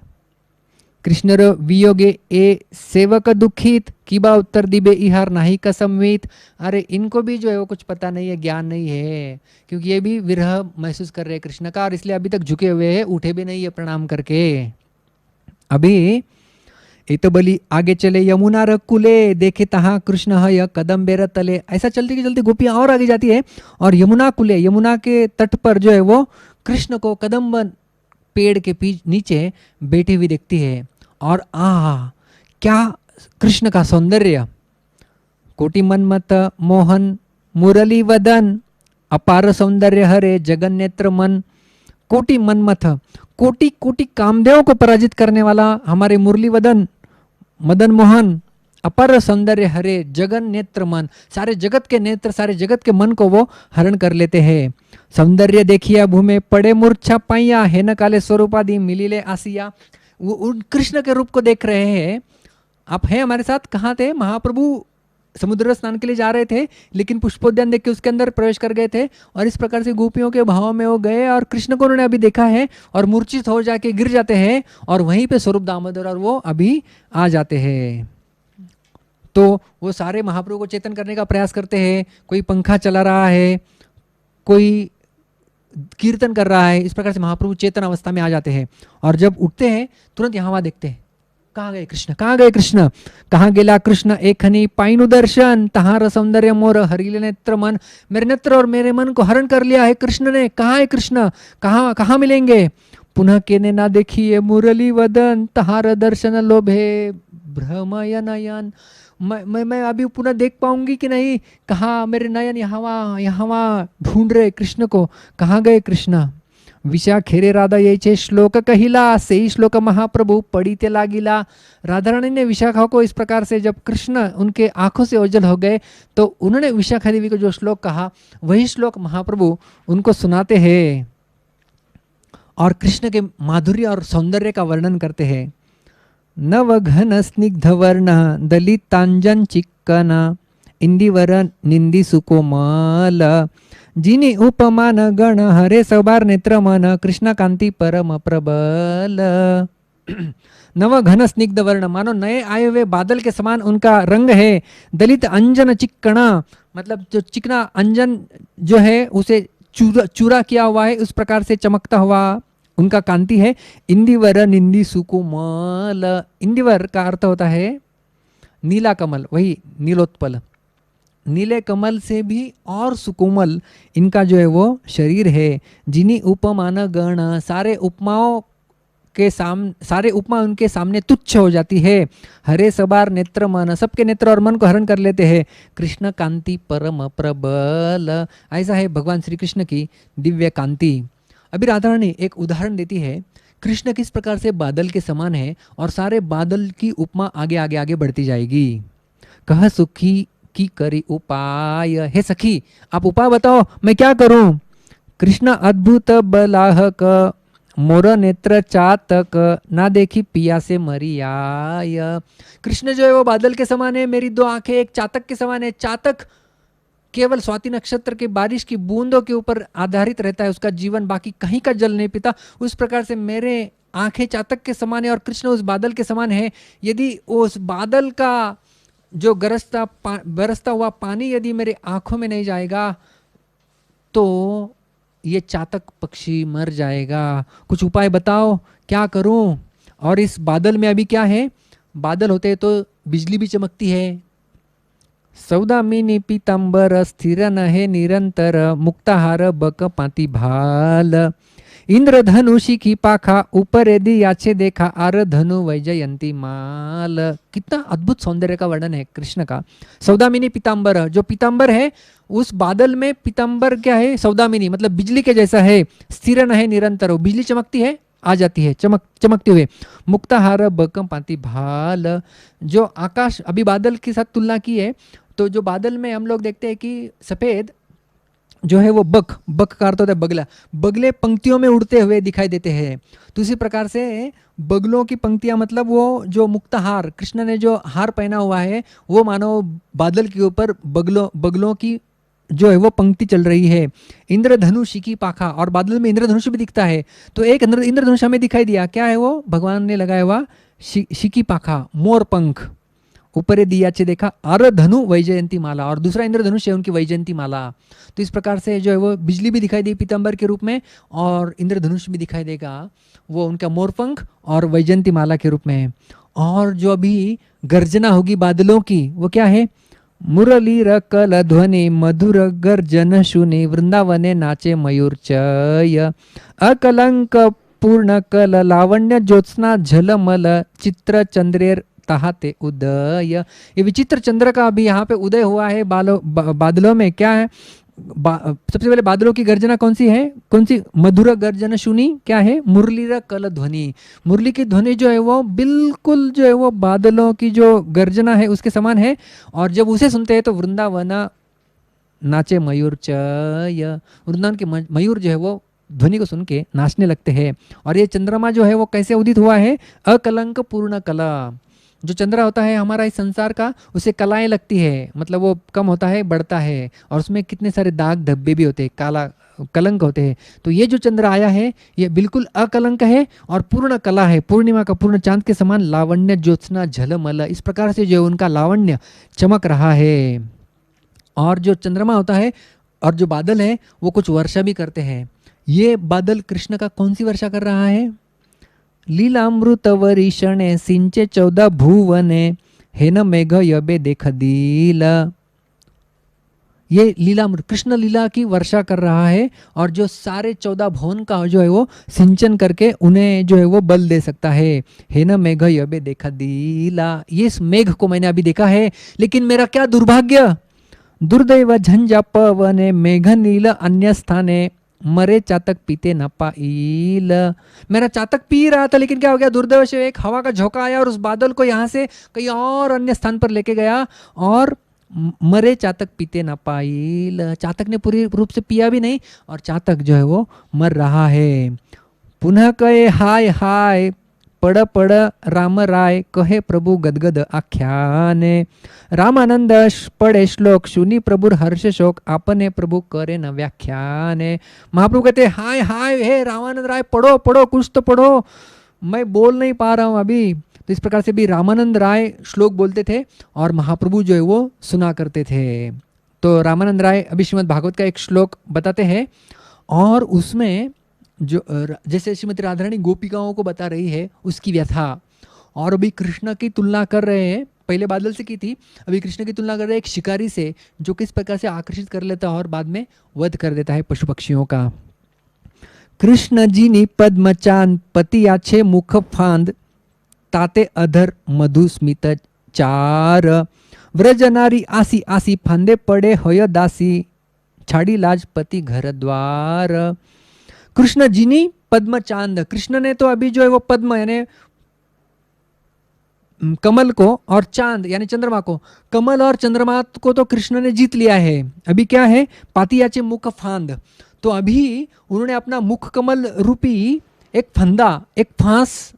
A: कृष्ण वियोगे ए सेवक दुखित, किबा उत्तर दिबे इहार नाही का संवित। अरे इनको भी जो है वो कुछ पता नहीं है, ज्ञान नहीं है, क्योंकि ये भी विरह महसूस कर रहे हैं कृष्ण का, और इसलिए अभी तक झुके हुए हैं, उठे भी नहीं है प्रणाम करके। अभी तो बली आगे चले यमुना रकुले, देखे तहाँ कृष्ण है कदम बेर तले। ऐसा चलते चलते गोपियां और आगे जाती है और यमुना कुले, यमुना के तट पर जो है वो कृष्ण को कदम पेड़ के नीचे बैठी हुई देखती है। और क्या कृष्ण का सौंदर्य! कोटि मनमत मोहन मुरली वदन अपार सौंदर्य हरे जगन्नेत्र मन कोटि मनमथ, कोटि कोटि कामदेव को पराजित करने वाला हमारे मुरली वदन मदन मोहन, अपर सौंदर्य हरे जगन नेत्र मन, सारे जगत के नेत्र सारे जगत के मन को वो हरण कर लेते हैं। सौंदर्य देखिया भूमे पड़े मूर्छा पाइया, हे न काले स्वरूपादि मिलीले आसिया। वो उन कृष्ण के रूप को देख रहे हैं। आप हैं हमारे साथ, कहाँ थे? महाप्रभु समुद्र स्नान के लिए जा रहे थे, लेकिन पुष्पोद्यान देख के उसके अंदर प्रवेश कर गए थे और इस प्रकार से गोपियों के भाव में वो गए और कृष्ण को उन्होंने अभी देखा है और मूर्छित हो जाके गिर जाते हैं और वहीं पे स्वरूप दामोदर और वो अभी आ जाते हैं। तो वो सारे महाप्रभु को चेतन करने का प्रयास करते हैं। कोई पंखा चला रहा है, कोई कीर्तन कर रहा है, इस प्रकार से महाप्रभु चेतन अवस्था में आ जाते हैं और जब उठते हैं तुरंत यहाँ वहाँ देखते हैं, कहाँ गए कृष्ण, कहाँ गए कृष्ण, कहाँ गेला कृष्ण एखनी पाइनु दर्शन, तहार सौंदर्य मोर हरिले नेत्र मन। मेरे नेत्र और मेरे मन को हरण कर लिया है कृष्ण ने, कहाँ है कृष्ण, कहाँ कहाँ मिलेंगे? पुनः केने ना देखिए मुरली वदन, तहार दर्शन लोभे भ्रमय नयन। मैं अभी पुनः देख पाऊंगी कि नहीं? कहाँ मेरे नयन यहाँ वहाँ ढूंढ रहे कृष्ण को, कहाँ गए कृष्ण? विशा खेरे राधा ये श्लोक कहिला, से ही श्लोक महाप्रभु पढ़ीते लागिला। राधा रानी ने विशाखा को इस प्रकार से जब कृष्ण उनके आंखों से ओझल हो गए तो उन्होंने विशाखा देवी को जो श्लोक कहा वही श्लोक महाप्रभु उनको सुनाते हैं और कृष्ण के माधुर्य और सौंदर्य का वर्णन करते हैं। नव घन स्निग्ध वर्ण दलितांजन चिक्कन, इंदिवर निंदी सुकोमल, जिनी उपमान गण हरे सबार नेत्र मन, कृष्ण कांति परम प्रबल। नव घन स्निग्ध वर्ण, मानो नए आए हुए बादल के समान उनका रंग है। दलित अंजन चिक्कणा, मतलब जो चिकना अंजन जो है उसे चूरा किया हुआ है, उस प्रकार से चमकता हुआ उनका कांति है। इंदिवर निंदी सुकुमल, इंदिवर का अर्थ होता है नीला कमल, वही नीलोत्पल, नीले कमल से भी और सुकोमल इनका जो है वो शरीर है। जिन्हीं उपमान गण, सारे उपमाओं के सारे उपमा उनके सामने तुच्छ हो जाती है। हरे सबार नेत्र मन, सबके नेत्र और मन को हरण कर लेते हैं। कृष्ण कांति परम प्रबल, ऐसा है भगवान श्री कृष्ण की दिव्य कांति। अभी राधा रानी एक उदाहरण देती है, कृष्ण किस प्रकार से बादल के समान है और सारे बादल की उपमा आगे आगे आगे बढ़ती जाएगी। कह सुखी की करी उपाय, हे सखी आप उपाय बताओ मैं क्या करूं? कृष्ण अद्भुत बलाहक, मोर नेत्र चातक, ना देखी पिया से मरियाय। कृष्ण जो है वो बादल के समान है, मेरी दो आंखें एक चातक के समान है। चातक केवल स्वाति नक्षत्र के बारिश की बूंदों के ऊपर आधारित रहता है, उसका जीवन बाकी कहीं का जल नहीं पीता। उस प्रकार से मेरे आंखें चातक के समान है और कृष्ण उस बादल के समान है। यदि उस बादल का जो बरसता हुआ पानी यदि मेरे आंखों में नहीं जाएगा तो ये चातक पक्षी मर जाएगा। कुछ उपाय बताओ क्या करूं? और इस बादल में अभी क्या है? बादल होते हैं तो बिजली भी चमकती है। सौदामिनी पीतांबर स्थिर नहे निरंतर, मुक्ताहार बक पाती भाल। इंद्रधनुषी की पाखा ऊपर यदि याचे देखा, आर धनु वैजयंती माल। कितना अद्भुत सौंदर्य का वर्णन है कृष्ण का। सौदामिनी पीतांबर, जो पीतांबर है उस बादल में पीतांबर क्या है? सौदामिनी मतलब बिजली के जैसा है। स्थिर नहे निरंतर, बिजली चमकती है आ जाती है चमकते हुए। मुक्ताहार बकम पाती भाल, जो आकाश अभी बादल के साथ तुलना की है तो जो बादल में हम लोग देखते हैं कि सफेद जो है वो बक का अर्थ होता है बगला, बगले पंक्तियों में उड़ते हुए दिखाई देते हैं। तो इसी प्रकार से बगलों की पंक्तियां मतलब वो जो मुक्ताहार, कृष्ण ने जो हार पहना हुआ है वो मानो बादल के ऊपर बगलों की जो है वो पंक्ति चल रही है। इंद्रधनुष की पाखा, और बादल में इंद्रधनुष भी दिखता है। तो एक इंद्रधनुष हमें दिखाई दिया, क्या है वो? भगवान ने लगाया हुआ शिकी पाखा, मोर पंख। ऊपर दियाचे देखा आर धनु वैजयंती माला, और दूसरा इंद्रधनुष है उनकी वैजयंती माला। तो इस प्रकार से जो है वो बिजली भी दिखाई दी पीतांबर के रूप में और इंद्रधनुष भी दिखाई देगा वो उनका मोरपंख और वैजयंती माला के रूप में। और जो अभी गर्जना होगी बादलों की वो क्या है? मुरली रकल ध्वनि मधुर गर्जन शुनि, वृंदावने नाचे मयूरचय। अकलंक पूर्ण कल लावण्य ज्योत्स्ना झलमल, चित्र ताहते उदय। ये विचित्र चंद्र का अभी यहाँ पे उदय हुआ है बादलों में। क्या है? सबसे पहले बादलों की गर्जना कौन सी है? कौन सी? मधुर गर्जन सुनी। क्या है? मुरलीर कल ध्वनि। मुरली की ध्वनि जो है वो बिल्कुल जो है वो बादलों की जो गर्जना है उसके समान है। और जब उसे सुनते हैं तो वृंदावन नाचे मयूर चय। वृंदावन के मयूर जो है वो ध्वनि को सुन के नाचने लगते हैं। और ये चंद्रमा जो है वो कैसे उदित हुआ है? अकलंक पूर्ण कला। जो चंद्रा होता है हमारा इस संसार का, उसे कलाएं लगती है, मतलब वो कम होता है, बढ़ता है, और उसमें कितने सारे दाग धब्बे भी होते हैं, काला कलंक होते हैं। तो ये जो चंद्र आया है ये बिल्कुल अकलंक है और पूर्ण कला है, पूर्णिमा का पूर्ण चांद के समान लावण्य ज्योत्सना झलमल, इस प्रकार से जो उनका लावण्य चमक रहा है। और जो चंद्रमा होता है और जो बादल है वो कुछ वर्षा भी करते हैं। ये बादल कृष्ण का कौन सी वर्षा कर रहा है? लीलामृत वरिषणे सिंचे 14 भुवने हेन मेघ यबे देख दील। ये लीलामृत कृष्ण लीला की वर्षा कर रहा है और जो सारे 14 भुवन का जो है वो सिंचन करके उन्हें जो है वो बल दे सकता है। हेन मेघ यबे देखा दीला। ये इस मेघ को मैंने अभी देखा है, लेकिन मेरा क्या दुर्भाग्य, दुर्दैव झंझा पवने मेघ नील अन्य स्थाने मरे चातक पीते न पाइल। मेरा चातक पी रहा था, लेकिन क्या हो गया? दुर्दैव से एक हवा का झोंका आया और उस बादल को यहाँ से कहीं और अन्य स्थान पर लेके गया और मरे चातक पीते न पाइल। चातक ने पूरी रूप से पिया भी नहीं और चातक जो है वो मर रहा है। पुनः कहे हाय हाय पड़ पड़ राम राय कहे प्रभु गदगद आख्याने। रामानंद पढ़े श्लोक सुनी प्रभुर हर्ष शोक आपने प्रभु करे न व्याख्याने। महाप्रभु कहते हाय हाय हे रामानंद राय पढ़ो पढ़ो, कुछ तो पढ़ो, मैं बोल नहीं पा रहा हूँ अभी। तो इस प्रकार से भी रामानंद राय श्लोक बोलते थे और महाप्रभु जो है वो सुना करते थे। तो रामानंद राय अभी श्रीमद् भागवत का एक श्लोक बताते हैं और उसमें जो जैसे श्रीमती राधारानी गोपिकाओं को बता रही है उसकी व्यथा, और अभी कृष्ण की तुलना कर रहे हैं, पहले बादल से की थी, अभी कृष्ण की तुलना कर रहे हैं एक शिकारी से जो किस प्रकार से आकर्षित कर लेता है और बाद में वध कर देता है पशु पक्षियों का। कृष्ण जी नी पद्मचांद पति आछे मुख फांद ताते अधर मधुस्मित चार। व्रज नारी आसी आसी फांदे पड़े होय दासी छाड़ी लाज पति घर द्वार। कृष्ण जी नी पद्म चांद, कृष्ण ने तो अभी जो है वो पद्म यानी कमल को और चांद यानी चंद्रमा को, कमल और चंद्रमा को तो कृष्ण ने जीत लिया है। अभी क्या है? पातियाचे मुख फांद। तो अभी उन्होंने अपना मुख कमल रूपी एक फंदा, एक फांस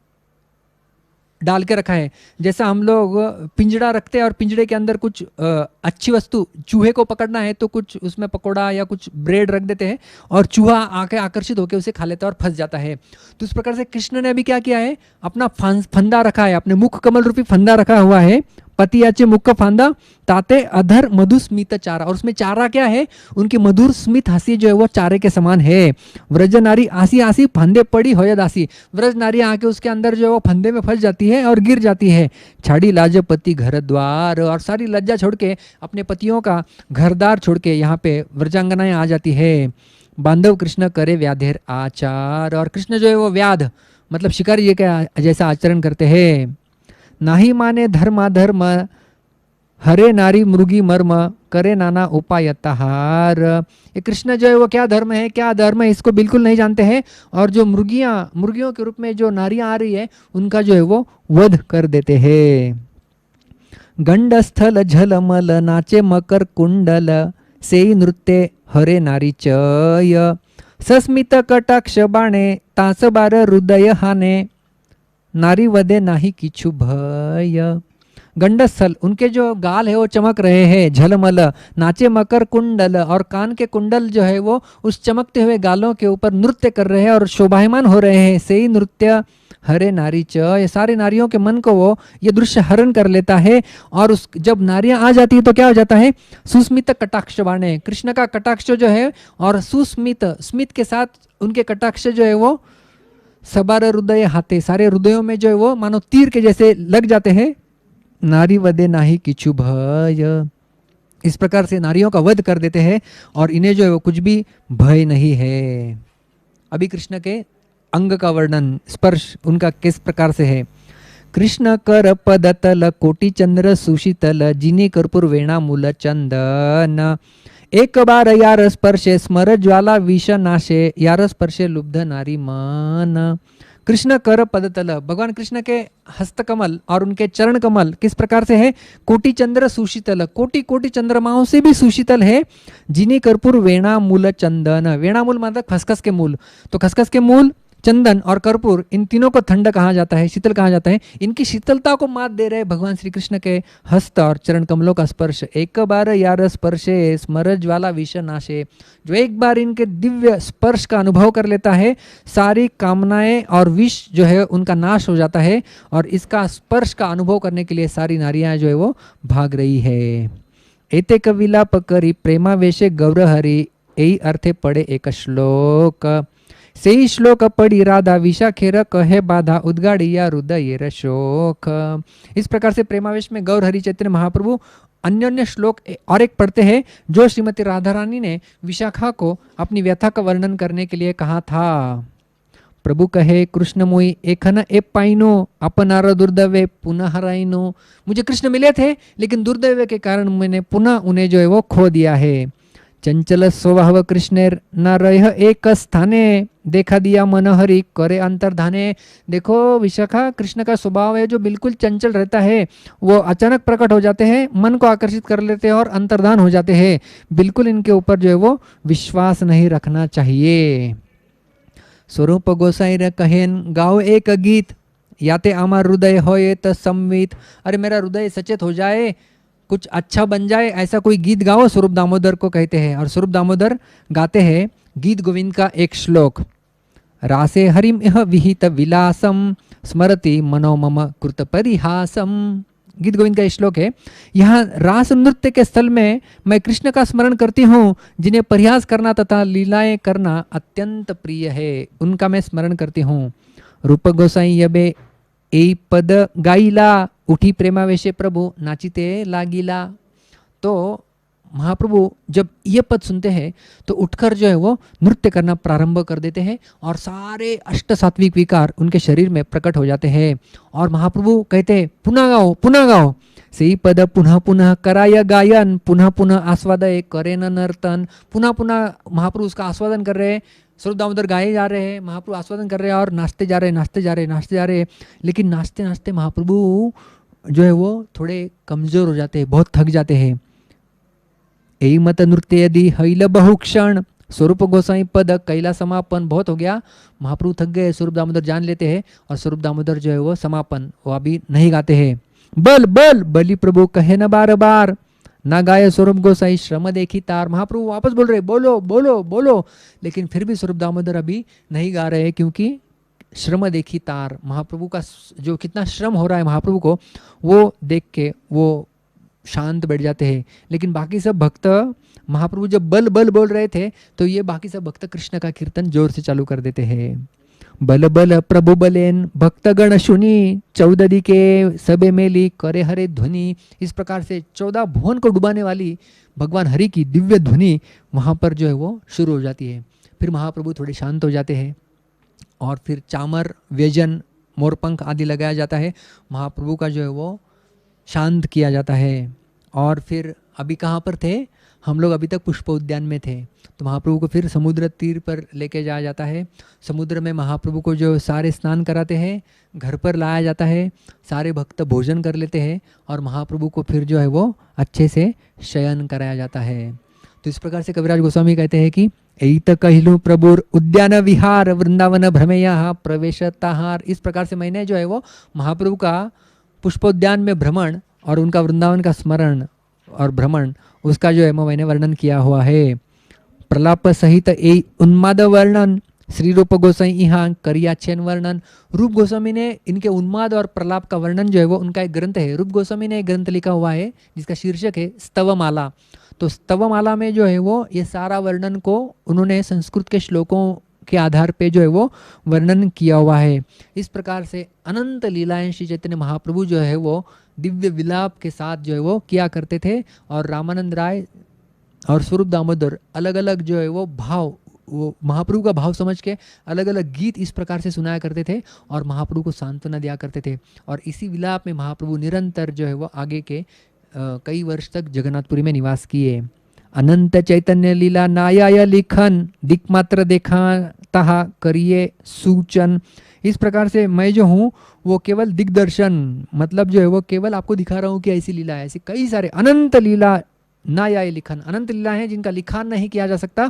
A: डाल के रखा है। जैसा हम लोग पिंजड़ा रखते हैं और पिंजड़े के अंदर कुछ अच्छी वस्तु, चूहे को पकड़ना है तो कुछ उसमें पकोड़ा या कुछ ब्रेड रख देते हैं और चूहा आके आकर्षित होकर उसे खा लेता है और फंस जाता है। तो इस प्रकार से कृष्ण ने अभी क्या किया है? अपना फंदा रखा है, अपने मुख कमल रूपी फंदा रखा हुआ है। पतियाचे मुख फांदा ताते अधर मधुस्मित चारा, और उसमें चारा क्या है? उनकी मधुर स्मित हंसी जो है वो चारे के समान है। व्रज नारी आसी आसी फंदे पड़ी होय दासी, व्रज नारी आके उसके अंदर जो है वो फंदे में फंस जाती है और गिर जाती है। छाड़ी लाज पति घर द्वार, और सारी लज्जा छोड़ के अपने पतियों का घरदार छोड़ के यहाँ पे व्रजांगनाएं आ जाती है। बांधव कृष्ण करे व्याधेर आचार, और कृष्ण जो है वो व्याध मतलब शिकारी जी के जैसा आचरण करते हैं। नाही माने धर्माधर्म हरे नारी मृगी मर्म करे नाना उपाय तहार। ये कृष्ण जो है वो क्या धर्म है क्या धर्म है इसको बिल्कुल नहीं जानते हैं, और जो मुर्गियों के रूप में जो नारियां आ रही है उनका जो है वो वध कर देते हैं। गंडस्थल झलमल नाचे मकर कुंडल सेई नृत्य हरे नारी चय। सस्मित कटाक्ष बाणे तास बार हृदय हाने नारी वदे नाही किछु भय। गंडस्थल, उनके जो गाल है वो चमक रहे हैं, झलमल नाचे मकर कुंडल, और कान के कुंडल जो है वो उस चमकते हुए गालों के ऊपर नृत्य कर रहे हैं और शोभायमान हो रहे हैं। सेई नृत्य हरे नारी च, ये सारे नारियों के मन को वो ये दृश्य हरण कर लेता है। और उस जब नारियां आ जाती है तो क्या हो जाता है? सुस्मित कटाक्ष बाणे, कृष्ण का कटाक्ष जो है और सुस्मित स्मित के साथ उनके कटाक्ष जो है वो सबार हृदय हाथे, सारे हृदयों में जो है वो मानो तीर के जैसे लग जाते हैं। नारी वदे नाही किछु भय, इस प्रकार से नारियों का वध कर देते हैं और इन्हें जो है वो कुछ भी भय नहीं है। अभी कृष्ण के अंग का वर्णन, स्पर्श उनका किस प्रकार से है। कृष्ण कर पदतल कोटि चंद्र सुशीतल जिनी कर्पूर वेणा मूल चंदन एक बार यार स्पर्शे स्मर ज्वाला विष नाशे यार स्पर्शे लुब्ध नारी मन। कृष्ण कर पदतल, भगवान कृष्ण के हस्तकमल और उनके चरण कमल किस प्रकार से है? कोटि चंद्र सुशीतल, कोटि कोटि चंद्रमाओं से भी सुशीतल है। जिनी कर्पूर वेणा मूल चंदन, वेणा मूल मतलब खसखस के मूल, तो खसखस के मूल, चंदन और कर्पूर, इन तीनों को ठंड कहा जाता है, शीतल कहा जाता है। इनकी शीतलता को मात दे रहे भगवान श्री कृष्ण के हस्त और चरण कमलों का स्पर्श। एक बार यार स्पर्शे स्मर ज्वाला विष नाशे, जो एक बार इनके दिव्य स्पर्श का अनुभव कर लेता है, सारी कामनाएं और विष जो है उनका नाश हो जाता है। और इसका स्पर्श का अनुभव करने के लिए सारी नारियां जो है वो भाग रही है। एते कविलाप करी प्रेमावेशे गौरहरि, यही अर्थे पड़े एक श्लोक। सेई श्लोक पड़ी राधा विशाखेर कहे बाधा उद्गाड़िया हृदय शोक। इस प्रकार से प्रेमावेश में गौर हरि चैतन्य महाप्रभु अन्य अन्य श्लोक और एक पढ़ते हैं जो श्रीमती राधा रानी ने विशाखा को अपनी व्यथा का वर्णन करने के लिए कहा था। प्रभु कहे कृष्ण मोई एखन ए पाइनो अपनार दुर्दैवे पुनः हराइनो। मुझे कृष्ण मिले थे लेकिन दुर्दैव के कारण मैंने पुनः उन्हें जो है वो खो दिया है। चंचल स्वभाव कृष्णेर न रह एक स्थाने, देखा दिया मन हरि करे अंतर्धाने। देखो विशाखा, कृष्ण का स्वभाव है जो बिल्कुल चंचल रहता है, वो अचानक प्रकट हो जाते हैं, मन को आकर्षित कर लेते हैं और अंतर्धान हो जाते हैं। बिल्कुल इनके ऊपर जो है वो विश्वास नहीं रखना चाहिए। स्वरूप गोसाई कहेन गाओ एक गीत, याते आमार हृदय होए त संवित। अरे मेरा हृदय सचेत हो जाए, कुछ अच्छा बन जाए, ऐसा कोई गीत गाओ, स्वरूप दामोदर को कहते हैं। और स्वरूप दामोदर गाते हैं गीत गोविंद का एक श्लोक, रासे हरिम इह विहित विलासम स्मरति मनो मम कृत परिहासम। गीत गोविंद का श्लोक है। यहाँ रास नृत्य के स्थल में मैं कृष्ण का स्मरण करती हूँ, जिन्हें परिहास करना तथा लीलाएं करना अत्यंत प्रिय है, उनका मैं स्मरण करती हूँ। रूप गोसाई यबे ए पद गाइला, उठी प्रेमावेशे प्रभु नाचिते लागिला। तो महाप्रभु जब ये पद सुनते हैं तो उठकर जो है वो नृत्य करना प्रारंभ कर देते हैं और सारे अष्ट सात्विक विकार उनके शरीर में प्रकट हो जाते हैं। और महाप्रभु कहते हैं पुनः गाओ, पुनः गाओ। सही पद पुनः पुनः कराय गायन, पुनः पुनः आस्वादय करे न नर्तन। पुनः पुनः महाप्रभु उसका आस्वादन कर रहे हैं, स्वरूप दामोदर गाए जा रहे हैं, महाप्रभु आस्वादन कर रहे हैं और नाचते जा रहे हैं, नाचते जा रहे हैं, नाचते जा रहे हैं। लेकिन नाचते नाचते महाप्रभु जो है वो थोड़े कमजोर हो जाते हैं, बहुत थक जाते हैं। यही मत नृत्य यदि हैल बहुक्षण, स्वरूप गोसाई पद कैला समापन। बहुत हो गया, महाप्रभु थक गए, स्वरूप दामोदर जान लेते हैं और स्वरूप दामोदर जो है वो समापन वो अभी नहीं गाते हैं। बल बल बलि प्रभु कहे न बार बार, ना गाय स्वरूप गोसाई श्रम देखी तार। महाप्रभु वापस बोल रहे बोलो बोलो बोलो, लेकिन फिर भी स्वरूप दामोदर अभी नहीं गा रहे क्योंकि श्रम देखी तार। महाप्रभु का जो कितना श्रम हो रहा है महाप्रभु को, वो देख के वो शांत बैठ जाते हैं। लेकिन बाकी सब भक्त, महाप्रभु जब बल बल बोल रहे थे तो ये बाकी सब भक्त कृष्ण का कीर्तन जोर से चालू कर देते हैं। बल बल प्रभु बलेन भक्तगण सुनी, 14 के सबे मेली करे हरे ध्वनि। इस प्रकार से 14 भुवन को डुबाने वाली भगवान हरि की दिव्य ध्वनि वहाँ पर जो है वो शुरू हो जाती है। फिर महाप्रभु थोड़े शांत हो जाते हैं और फिर चामर, व्यजन, मोरपंख आदि लगाया जाता है। महाप्रभु का जो है वो शांत किया जाता है। और फिर अभी कहाँ पर थे हम लोग? अभी तक पुष्प उद्यान में थे। तो महाप्रभु को फिर समुद्र तीर पर लेके जाया जाता है। समुद्र में महाप्रभु को जो सारे स्नान कराते हैं, घर पर लाया जाता है, सारे भक्त भोजन कर लेते हैं और महाप्रभु को फिर जो है वो अच्छे से शयन कराया जाता है। तो इस प्रकार से कविराज गोस्वामी कहते हैं कि एत कहलु प्रभुर उद्यान विहार वृंदावन भ्रमेया प्रवेश ताहार। इस प्रकार से मैंने जो है वो महाप्रभु का पुष्पोद्यान में भ्रमण और उनका वृंदावन का स्मरण और भ्रमण, उसका जो है वो मैंने वर्णन किया हुआ है। प्रलाप सहित ए उन्माद वर्णन श्री रूप गोसाई यहाँ करियाछेन वर्णन। रूप गोस्वामी ने इनके उन्माद और प्रलाप का वर्णन जो है वो उनका एक ग्रंथ है। रूप गोस्वामी ने एक ग्रंथ लिखा हुआ है जिसका शीर्षक है स्तवमाला। तो स्तवमाला में जो है वो ये सारा वर्णन को उन्होंने संस्कृत के श्लोकों के आधार पे जो है वो वर्णन किया हुआ है। इस प्रकार से अनंत लीलाएं श्री चैतन्य महाप्रभु जो है वो दिव्य विलाप के साथ जो है वो किया करते थे। और रामानंद राय और स्वरूप दामोदर अलग अलग जो है वो भाव वो महाप्रभु का भाव समझ के अलग अलग गीत इस प्रकार से सुनाया करते थे और महाप्रभु को सांत्वना दिया करते थे। और इसी विलाप में महाप्रभु निरंतर जो है वो आगे के कई वर्ष तक जगन्नाथपुरी में निवास किए। अनंत चैतन्य लीला नायाय लिखन दिक्मात्र देखा तहा करिए सूचन। इस प्रकार से मैं जो हूँ वो केवल दिग्दर्शन, मतलब जो है वो केवल आपको दिखा रहा हूँ कि ऐसी लीला है, ऐसी कई सारे अनंत लीला नायाय लिखन, अनंत लीला है जिनका लिखान नहीं किया जा सकता,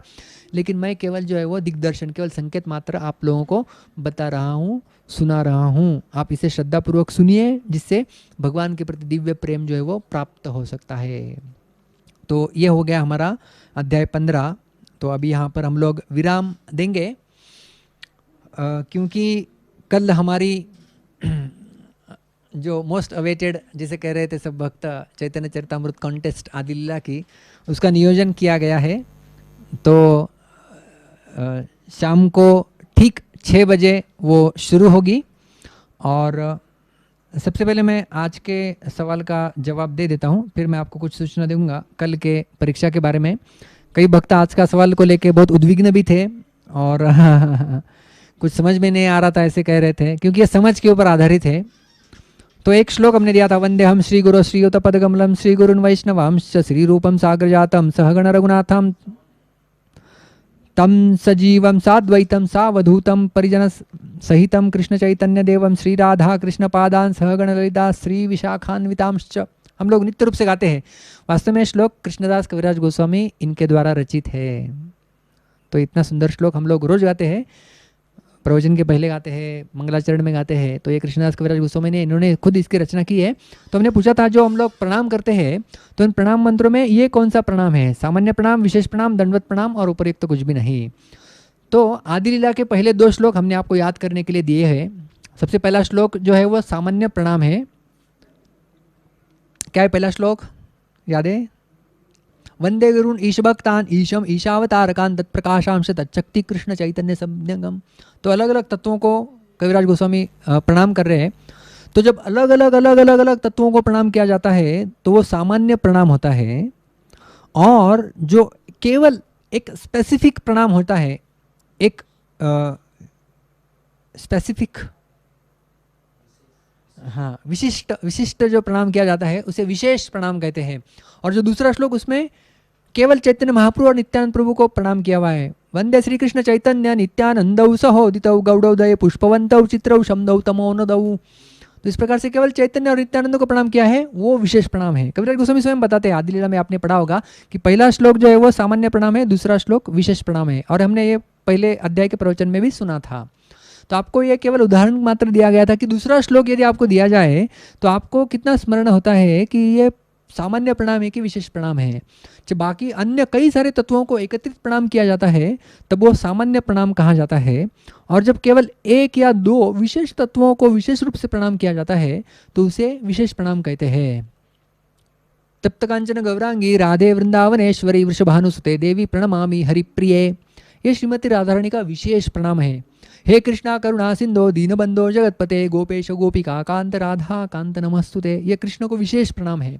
A: लेकिन मैं केवल जो है वो दिग्दर्शन, केवल संकेत मात्र आप लोगों को बता रहा हूँ, सुना रहा हूँ। आप इसे श्रद्धापूर्वक सुनिए, जिससे भगवान के प्रति दिव्य प्रेम जो है वो प्राप्त हो सकता है। तो ये हो गया हमारा अध्याय 15। तो अभी यहाँ पर हम लोग विराम देंगे, क्योंकि कल हमारी जो मोस्ट अवेटेड जिसे कह रहे थे सब भक्त चैतन्य चरितामृत कॉन्टेस्ट आदि लीला की, उसका नियोजन किया गया है। तो शाम को ठीक 6 बजे वो शुरू होगी। और सबसे पहले मैं आज के सवाल का जवाब दे देता हूँ, फिर मैं आपको कुछ सूचना दूंगा कल के परीक्षा के बारे में। कई भक्त आज का सवाल को लेके बहुत उद्विग्न भी थे और कुछ समझ में नहीं आ रहा था ऐसे कह रहे थे, क्योंकि ये समझ के ऊपर आधारित है। तो एक श्लोक हमने दिया था, वंदे हम श्री गुरु श्रीयुत पदकमलम श्री गुरुन् वैष्णवांश्च श्री रूपम सागर जातम सहगण रघुनाथम तम सजीवम साद्वैतम सावधूतम परिजन सहितम कृष्ण चैतन्य देवम श्री राधा कृष्ण पादान सहगण ललिता श्री विशाखान्वितांश्च। हम लोग नित्य रूप से गाते हैं। वास्तव में श्लोक कृष्णदास कविराज गोस्वामी इनके द्वारा रचित है। तो इतना सुंदर श्लोक हम लोग रोज गाते हैं, प्रवचन के पहले गाते हैं, मंगलाचरण में गाते हैं। तो ये कृष्णदास कविराज गोस्वामी ने, इन्होंने खुद इसकी रचना की है। तो हमने पूछा था जो हम लोग प्रणाम करते हैं, तो इन प्रणाम मंत्रों में ये कौन सा प्रणाम है? सामान्य प्रणाम, विशेष प्रणाम, दंडवत प्रणाम और उपयुक्त तो कुछ भी नहीं। तो आदि लीला के पहले 2 श्लोक हमने आपको याद करने के लिए दिए हैं। सबसे पहला श्लोक जो है वो सामान्य प्रणाम है। क्या है पहला श्लोक? याद है? वंदे गुरुन ईशभक्तान ईशम ईशावतारकान तत्प्रकाशांश तच्चक्ति कृष्ण चैतन्य संज्ञम। तो अलग अलग तत्वों को कविराज गोस्वामी प्रणाम कर रहे हैं। तो जब अलग अलग तत्वों को प्रणाम किया जाता है तो वो सामान्य प्रणाम होता है। और जो केवल एक स्पेसिफिक प्रणाम होता है, एक स्पेसिफिक, हाँ, विशिष्ट जो प्रणाम किया जाता है उसे विशेष प्रणाम कहते हैं। और जो दूसरा श्लोक, उसमें केवल चैतन्य महाप्रभु और नित्यानंद प्रभु को प्रणाम किया हुआ है। वंदे श्री कृष्ण चैतन्य नित्यानंदौ सहोदितौ गौड़ौदय पुष्पवंतौ चित्रौ शमदौ तमोनदौ। तो इस प्रकार से केवल चैतन्य और नित्यानंद को प्रणाम किया है, वो विशेष प्रणाम है। कविराज गोस्वामी स्वयं बताते हैं, आदि लीला में आपने पढ़ा होगा कि पहला श्लोक जो है वो सामान्य प्रणाम है, दूसरा श्लोक विशेष प्रणाम है। और हमने ये पहले अध्याय के प्रवचन में भी सुना था। तो आपको ये केवल उदाहरण मात्र दिया गया था कि दूसरा श्लोक यदि आपको दिया जाए तो आपको कितना स्मरण होता है कि ये सामान्य प्रणाम है कि विशेष प्रणाम है। जब बाकी अन्य कई सारे तत्वों को एकत्रित प्रणाम किया जाता है तब वो सामान्य प्रणाम कहा जाता है। और जब केवल 1 या 2 विशेष तत्वों को विशेष रूप से प्रणाम किया जाता है तो उसे विशेष प्रणाम कहते हैं। तप्त कांचन गौरांगी राधे वृंदावनेश्वरी वृषभानुसुते देवी प्रणमामि हरिप्रिये। ये श्रीमती राधारानी का विशेष प्रणाम है। हे कृष्णा करुणा सिंधो दीनबंधो जगतपते गोपेश गोपिका कांत राधा कांत नमस्तुते। ये कृष्ण को विशेष प्रणाम है।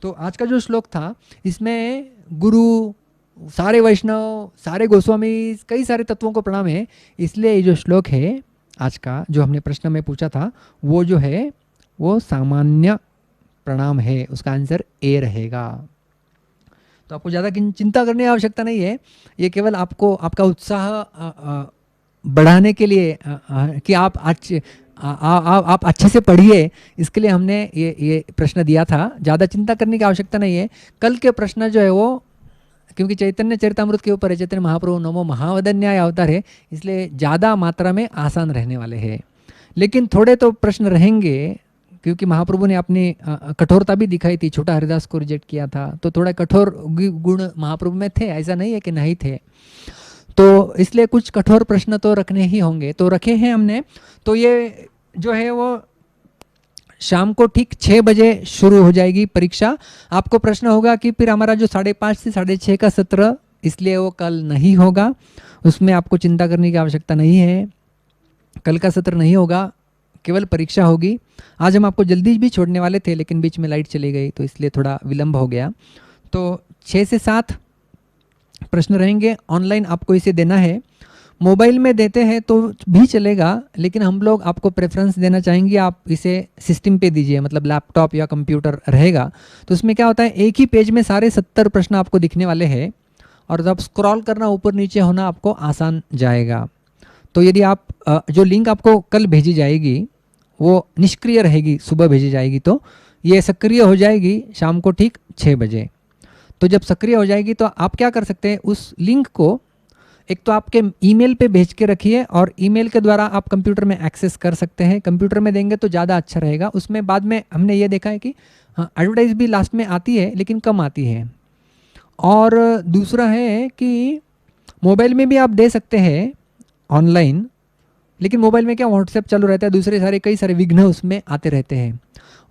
A: तो आज का जो श्लोक था इसमें गुरु, सारे वैष्णव, सारे गोस्वामी, कई सारे तत्वों को प्रणाम है। इसलिए ये जो श्लोक है आज का, जो हमने प्रश्न में पूछा था, वो जो है वो सामान्य प्रणाम है। उसका आंसर ए रहेगा। तो आपको ज़्यादा चिंता करने की आवश्यकता नहीं है। ये केवल आपको आपका उत्साह बढ़ाने के लिए कि आप अच्छे से पढ़िए, इसके लिए हमने ये प्रश्न दिया था। ज़्यादा चिंता करने की आवश्यकता नहीं है। कल के प्रश्न जो है वो, क्योंकि चैतन्य चरितामृत के ऊपर है, चैतन्य महाप्रभु नमो महावदन्याय अवतार है, इसलिए ज़्यादा मात्रा में आसान रहने वाले हैं। लेकिन थोड़े तो प्रश्न रहेंगे, क्योंकि महाप्रभु ने अपनी कठोरता भी दिखाई थी। छोटा हरिदास को रिजेक्ट किया था, तो थोड़ा कठोर गुण महाप्रभु में थे, ऐसा नहीं है कि नहीं थे। तो इसलिए कुछ कठोर प्रश्न तो रखने ही होंगे, तो रखे हैं हमने। तो ये जो है वो शाम को ठीक 6 बजे शुरू हो जाएगी परीक्षा। आपको प्रश्न होगा कि फिर हमारा जो 5:30 से 6:30 का सत्र, इसलिए वो कल नहीं होगा। उसमें आपको चिंता करने की आवश्यकता नहीं है। कल का सत्र नहीं होगा, केवल परीक्षा होगी। आज हम आपको जल्दी भी छोड़ने वाले थे, लेकिन बीच में लाइट चली गई, तो इसलिए थोड़ा विलंब हो गया। तो 6 से 7 प्रश्न रहेंगे, ऑनलाइन आपको इसे देना है। मोबाइल में देते हैं तो भी चलेगा, लेकिन हम लोग आपको प्रेफरेंस देना चाहेंगे आप इसे सिस्टम पे दीजिए, मतलब लैपटॉप या कंप्यूटर रहेगा तो उसमें क्या होता है, एक ही पेज में सारे 70 प्रश्न आपको दिखने वाले हैं और जब स्क्रॉल करना ऊपर नीचे होना आपको आसान जाएगा। तो यदि आप जो लिंक आपको कल भेजी जाएगी वो निष्क्रिय रहेगी, सुबह भेजी जाएगी, तो ये सक्रिय हो जाएगी शाम को ठीक 6 बजे। तो जब सक्रिय हो जाएगी तो आप क्या कर सकते हैं, उस लिंक को एक तो आपके ईमेल पे भेज के रखिए और ईमेल के द्वारा आप कंप्यूटर में एक्सेस कर सकते हैं। कंप्यूटर में देंगे तो ज़्यादा अच्छा रहेगा। उसमें बाद में हमने ये देखा है कि हाँ, एडवर्टाइज भी लास्ट में आती है लेकिन कम आती है। और दूसरा है कि मोबाइल में भी आप दे सकते हैं ऑनलाइन, लेकिन मोबाइल में क्या व्हाट्सएप चालू रहता है, दूसरे सारे कई सारे विघ्न उसमें आते रहते हैं।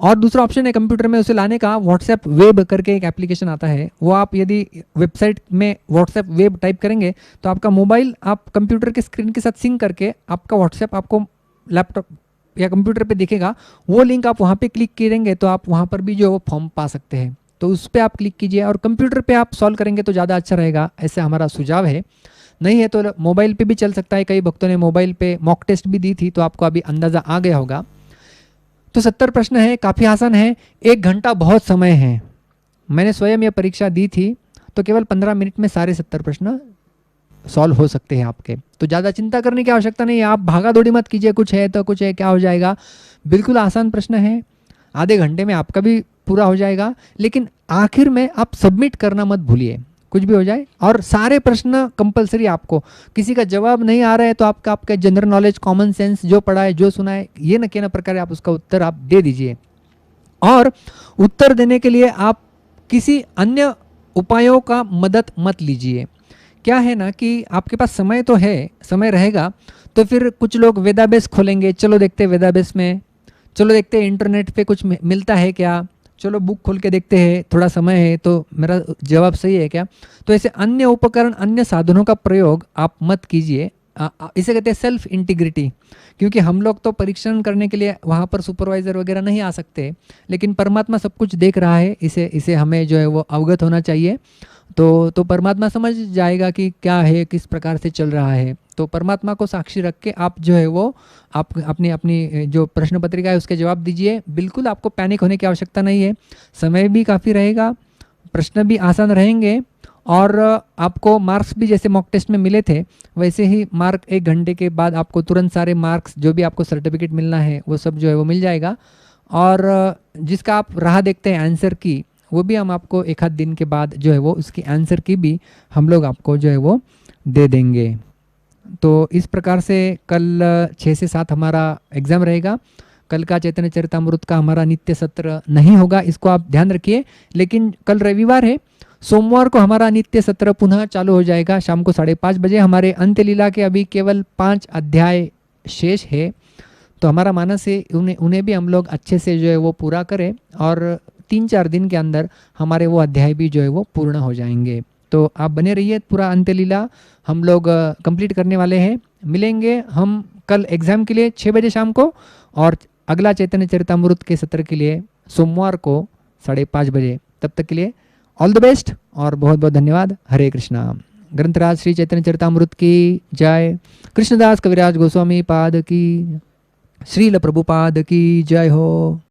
A: और दूसरा ऑप्शन है कंप्यूटर में उसे लाने का, व्हाट्सएप वेब करके एक एप्लीकेशन आता है, वो आप यदि वेबसाइट में व्हाट्सएप वेब टाइप करेंगे तो आपका मोबाइल आप कंप्यूटर के स्क्रीन के साथ सिंक करके आपका व्हाट्सएप आपको लैपटॉप या कंप्यूटर पे दिखेगा। वो लिंक आप वहाँ पे क्लिक करेंगे तो आप वहाँ पर भी जो वो फॉर्म पा सकते हैं, तो उस पर आप क्लिक कीजिए और कंप्यूटर पर आप सॉल्व करेंगे तो ज़्यादा अच्छा रहेगा, ऐसे हमारा सुझाव है। नहीं है तो मोबाइल पे भी चल सकता है, कई भक्तों ने मोबाइल पे मॉक टेस्ट भी दी थी तो आपको अभी अंदाज़ा आ गया होगा। तो 70 प्रश्न है, काफ़ी आसान है, 1 घंटा बहुत समय है। मैंने स्वयं यह परीक्षा दी थी तो केवल 15 मिनट में सारे 70 प्रश्न सॉल्व हो सकते हैं आपके। तो ज़्यादा चिंता करने की आवश्यकता नहीं है, आप भागा दौड़ी मत कीजिए, कुछ है तो कुछ है, क्या हो जाएगा। बिल्कुल आसान प्रश्न है, आधे घंटे में आपका भी पूरा हो जाएगा। लेकिन आखिर में आप सबमिट करना मत भूलिए, कुछ भी हो जाए। और सारे प्रश्न कंपलसरी, आपको किसी का जवाब नहीं आ रहा है तो आपका जनरल नॉलेज, कॉमन सेंस जो पढ़ा है, जो सुना है, ये न के न प्रकार आप उसका उत्तर आप दे दीजिए। और उत्तर देने के लिए आप किसी अन्य उपायों का मदद मत लीजिए। क्या है ना कि आपके पास समय तो है, समय रहेगा तो फिर कुछ लोग वेदाबेस खोलेंगे, चलो देखते हैं वेदाबेस में, चलो देखते हैं इंटरनेट पे कुछ मिलता है क्या, चलो बुक खोल के देखते हैं, थोड़ा समय है तो मेरा जवाब सही है क्या। तो ऐसे अन्य उपकरण, अन्य साधनों का प्रयोग आप मत कीजिए। इसे कहते हैं सेल्फ इंटीग्रिटी, क्योंकि हम लोग तो परीक्षण करने के लिए वहाँ पर सुपरवाइज़र वगैरह नहीं आ सकते, लेकिन परमात्मा सब कुछ देख रहा है, इसे हमें जो है वो अवगत होना चाहिए। तो परमात्मा समझ जाएगा कि क्या है, किस प्रकार से चल रहा है। तो परमात्मा को साक्षी रख के आप जो है वो आप अपनी अपनी जो प्रश्न पत्रिका है उसके जवाब दीजिए। बिल्कुल आपको पैनिक होने की आवश्यकता नहीं है, समय भी काफ़ी रहेगा, प्रश्न भी आसान रहेंगे और आपको मार्क्स भी जैसे मॉक टेस्ट में मिले थे वैसे ही मार्क 1 घंटे के बाद आपको तुरंत सारे मार्क्स, जो भी आपको सर्टिफिकेट मिलना है वो सब जो है वो मिल जाएगा। और जिसका आप राह देखते हैं आंसर की, वो भी हम आपको 1 आध दिन के बाद जो है वो उसकी आंसर की भी हम लोग आपको जो है वो दे देंगे। तो इस प्रकार से कल 6 से 7 हमारा एग्ज़ाम रहेगा। कल का चैतन्य चरितामृत का हमारा नित्य सत्र नहीं होगा, इसको आप ध्यान रखिए। लेकिन कल रविवार है, सोमवार को हमारा नित्य सत्र पुनः चालू हो जाएगा शाम को 5:30 बजे। हमारे अंत्य लीला के अभी केवल 5 अध्याय शेष है, तो हमारा मानस है उन्हें भी हम लोग अच्छे से जो है वो पूरा करें और 3-4 दिन के अंदर हमारे वो अध्याय भी जो है वो पूर्ण हो जाएंगे। तो आप बने रहिए, पूरा अंत्य लीला हम लोग कंप्लीट करने वाले हैं। मिलेंगे हम कल एग्ज़ाम के लिए 6 बजे शाम को, और अगला चैतन्य चरितामृत के सत्र के लिए सोमवार को 5:30 बजे। तब तक के लिए ऑल द बेस्ट और बहुत बहुत धन्यवाद। हरे कृष्णा। ग्रंथराज श्री चैतन्य चरितामृत की जय। कृष्णदास कविराज गोस्वामी पाद की, श्रील प्रभुपाद की जय हो।